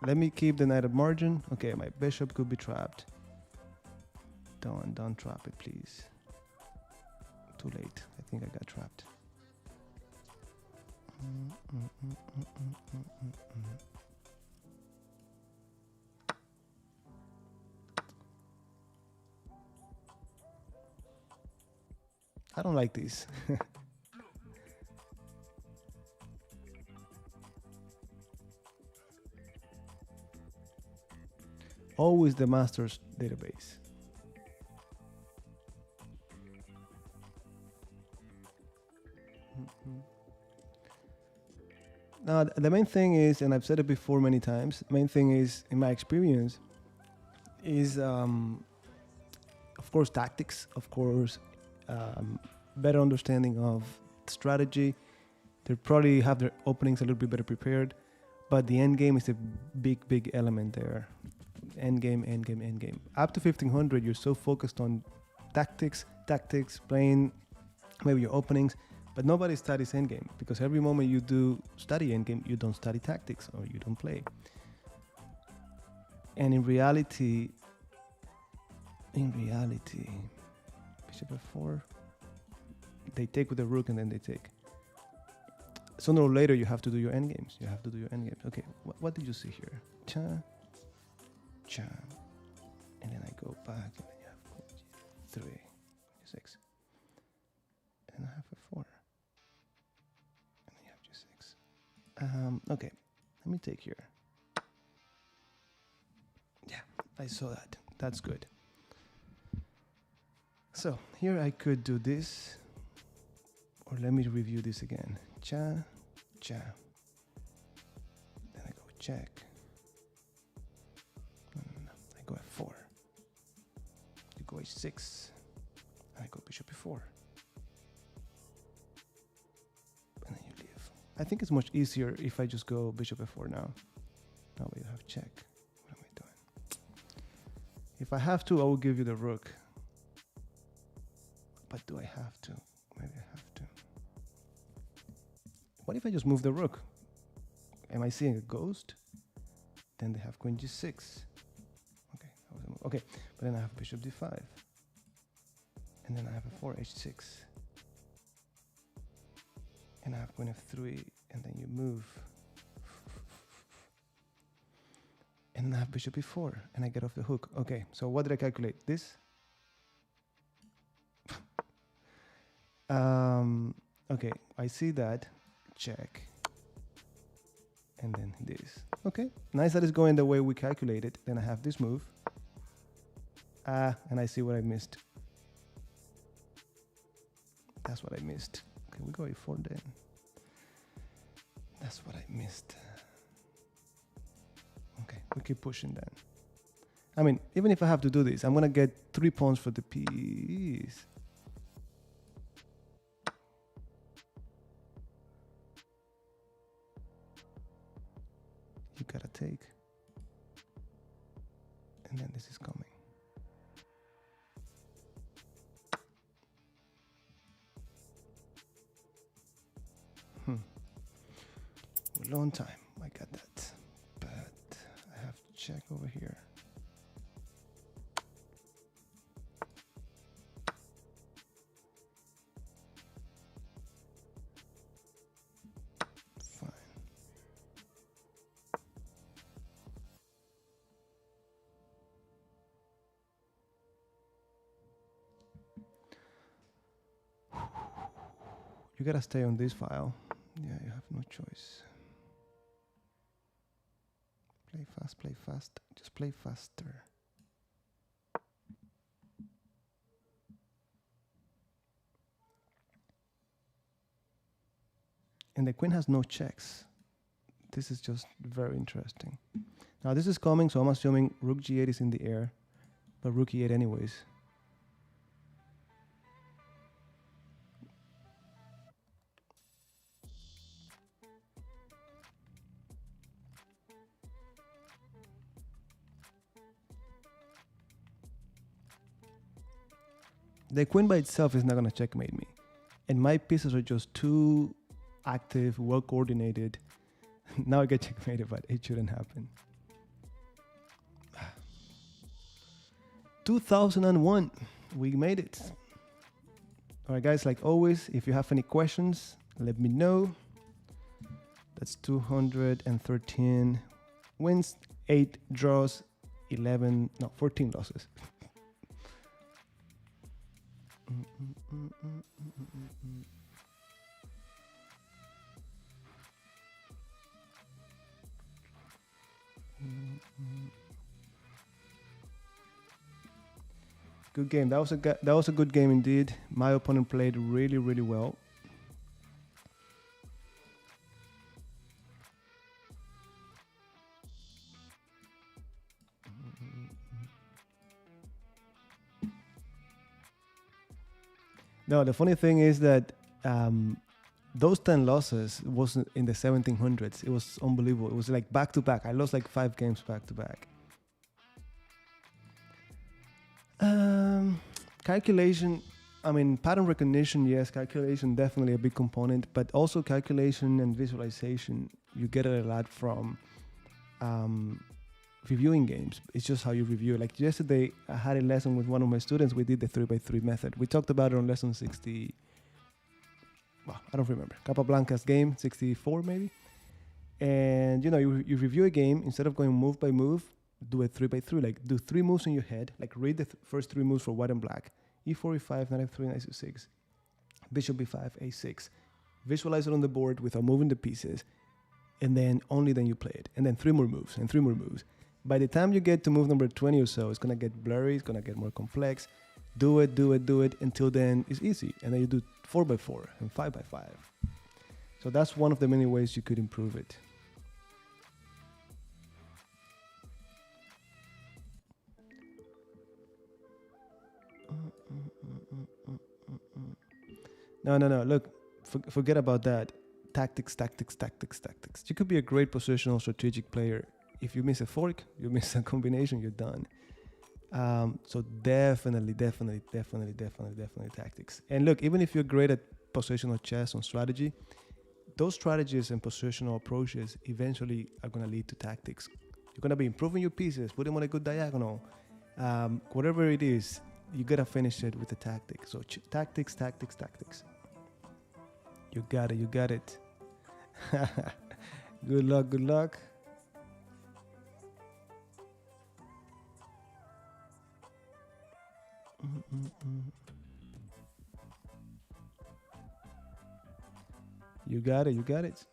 Let me keep the knight at margin. Okay, my bishop could be trapped. Don't trap it, please. Too late. I think I got trapped. I don't like these. Always the master's database. Now, the main thing is, and I've said it before many times, the main thing is, in my experience, is, of course, tactics, of course, better understanding of strategy. They probably have their openings a little bit better prepared, but the end game is a big element there. End game. Up to 1500, you're so focused on tactics, playing maybe your openings, but nobody studies endgame, because every moment you do study endgame, you don't study tactics or you don't play. And in reality, bishop f4, they take with the rook and then they take. Sooner or later, you have to do your endgames. Okay, what did you see here? Cha, and then I go back, and then you have 3, 6, and I have a 4. Okay, let me take here. Yeah, I saw that. That's good. So here I could do this, or let me review this again. Cha. Then I go check. I go f4. You go h6. And I go bishop e4. And then you leave. I think it's much easier if I just go bishop f4 now. Now we have check. What am I doing? If I have to, I will give you the rook. But do I have to? Maybe I have to. What if I just move the rook? Am I seeing a ghost? Then they have queen g6. Okay, but then I have bishop d5. And then I have a 4 h6. And I have queen f3, and then you move. And then I have bishop e4, and I get off the hook. Okay, so what did I calculate? This? Okay, I see that. Check. And then this. Okay, nice that it's going the way we calculated. Then I have this move. And I see what I missed. That's what I missed. Okay, we go a4 then. That's what I missed. Okay, we keep pushing then. I mean, even if I have to do this, I'm gonna get 3 pawns for the piece. You gotta take. And then this is coming. A long time, I got that. But I have to check over here. Fine. You gotta stay on this file. Yeah, you have no choice. Play fast, just play faster. And the queen has no checks. This is just very interesting. Now this is coming, so I'm assuming rook g8 is in the air, but rook e8 anyways. The queen by itself is not going to checkmate me. And my pieces are just too active, well coordinated. Now I get checkmated, but it shouldn't happen. 2001, we made it. All right, guys, like always, if you have any questions, let me know. That's 213 wins, 8 draws, 14 losses. Good game. That was a good game indeed. My opponent played really, really well. No, the funny thing is that those 10 losses wasn't in the 1700s. It was unbelievable. It was like back to back. I lost like 5 games back to back. Calculation, I mean, pattern recognition, yes, calculation definitely a big component, but also calculation and visualization, you get it a lot from reviewing games. It's just how you review. Like yesterday, I had a lesson with one of my students. We did the 3x3 method. We talked about it on lesson 60. Well, I don't remember. Capablanca's game, 64 maybe. And you know, you review a game, instead of going move by move, do a 3x3. Like do 3 moves in your head. Like read the first 3 moves for white and black. E4, E5, knight F3, knight C6. Bishop B5, A6. Visualize it on the board without moving the pieces. And then only then you play it. And then 3 more moves and 3 more moves. By the time you get to move number 20 or so, it's going to get blurry. It's going to get more complex. Do it. Until then it's easy. And then you do 4x4 and 5x5. So that's one of the many ways you could improve it. No. Look, forget about that. Tactics. You could be a great positional strategic player. If you miss a fork, you miss a combination, you're done. So definitely tactics. And look, even if you're great at positional chess on strategy, those strategies and positional approaches eventually are going to lead to tactics. You're going to be improving your pieces, put them on a good diagonal. Whatever it is, you got to finish it with the tactics. So tactics. You got it. Good luck. You got it.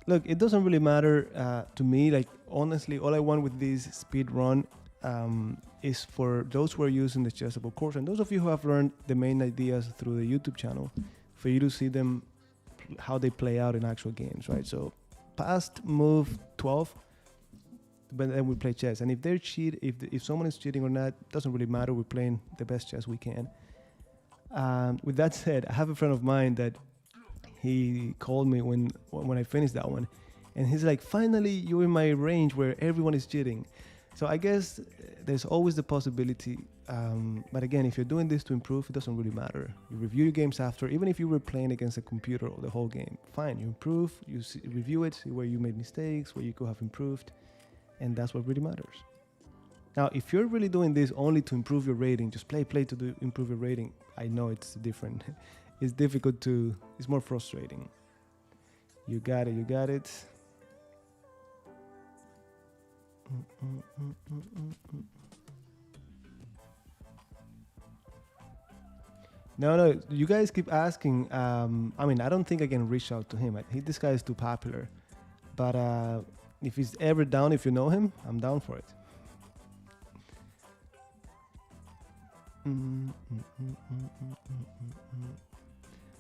Look, it doesn't really matter to me. Like, honestly, all I want with this speed run is for those who are using the Chessable course, and those of you who have learned the main ideas through the YouTube channel, for you to see them, how they play out in actual games, right? So past move 12, but then we play chess. And if they're if someone is cheating or not, doesn't really matter. We're playing the best chess we can. With that said, I have a friend of mine that he called me when I finished that one, and he's like, finally you're in my range where everyone is cheating. So I guess there's always the possibility, but again, if you're doing this to improve, it doesn't really matter. You review your games after, even if you were playing against a computer or the whole game, fine, you improve, review it, see where you made mistakes, where you could have improved, and that's what really matters. Now, if you're really doing this only to improve your rating, just play to improve your rating, I know it's different. It's difficult it's more frustrating. You got it. No, you guys keep asking. I mean, I don't think I can reach out to him. This guy is too popular. But if he's ever down, if you know him, I'm down for it.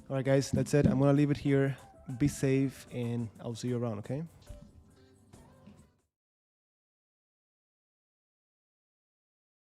All right, guys, that's it. I'm going to leave it here. Be safe, and I'll see you around, okay?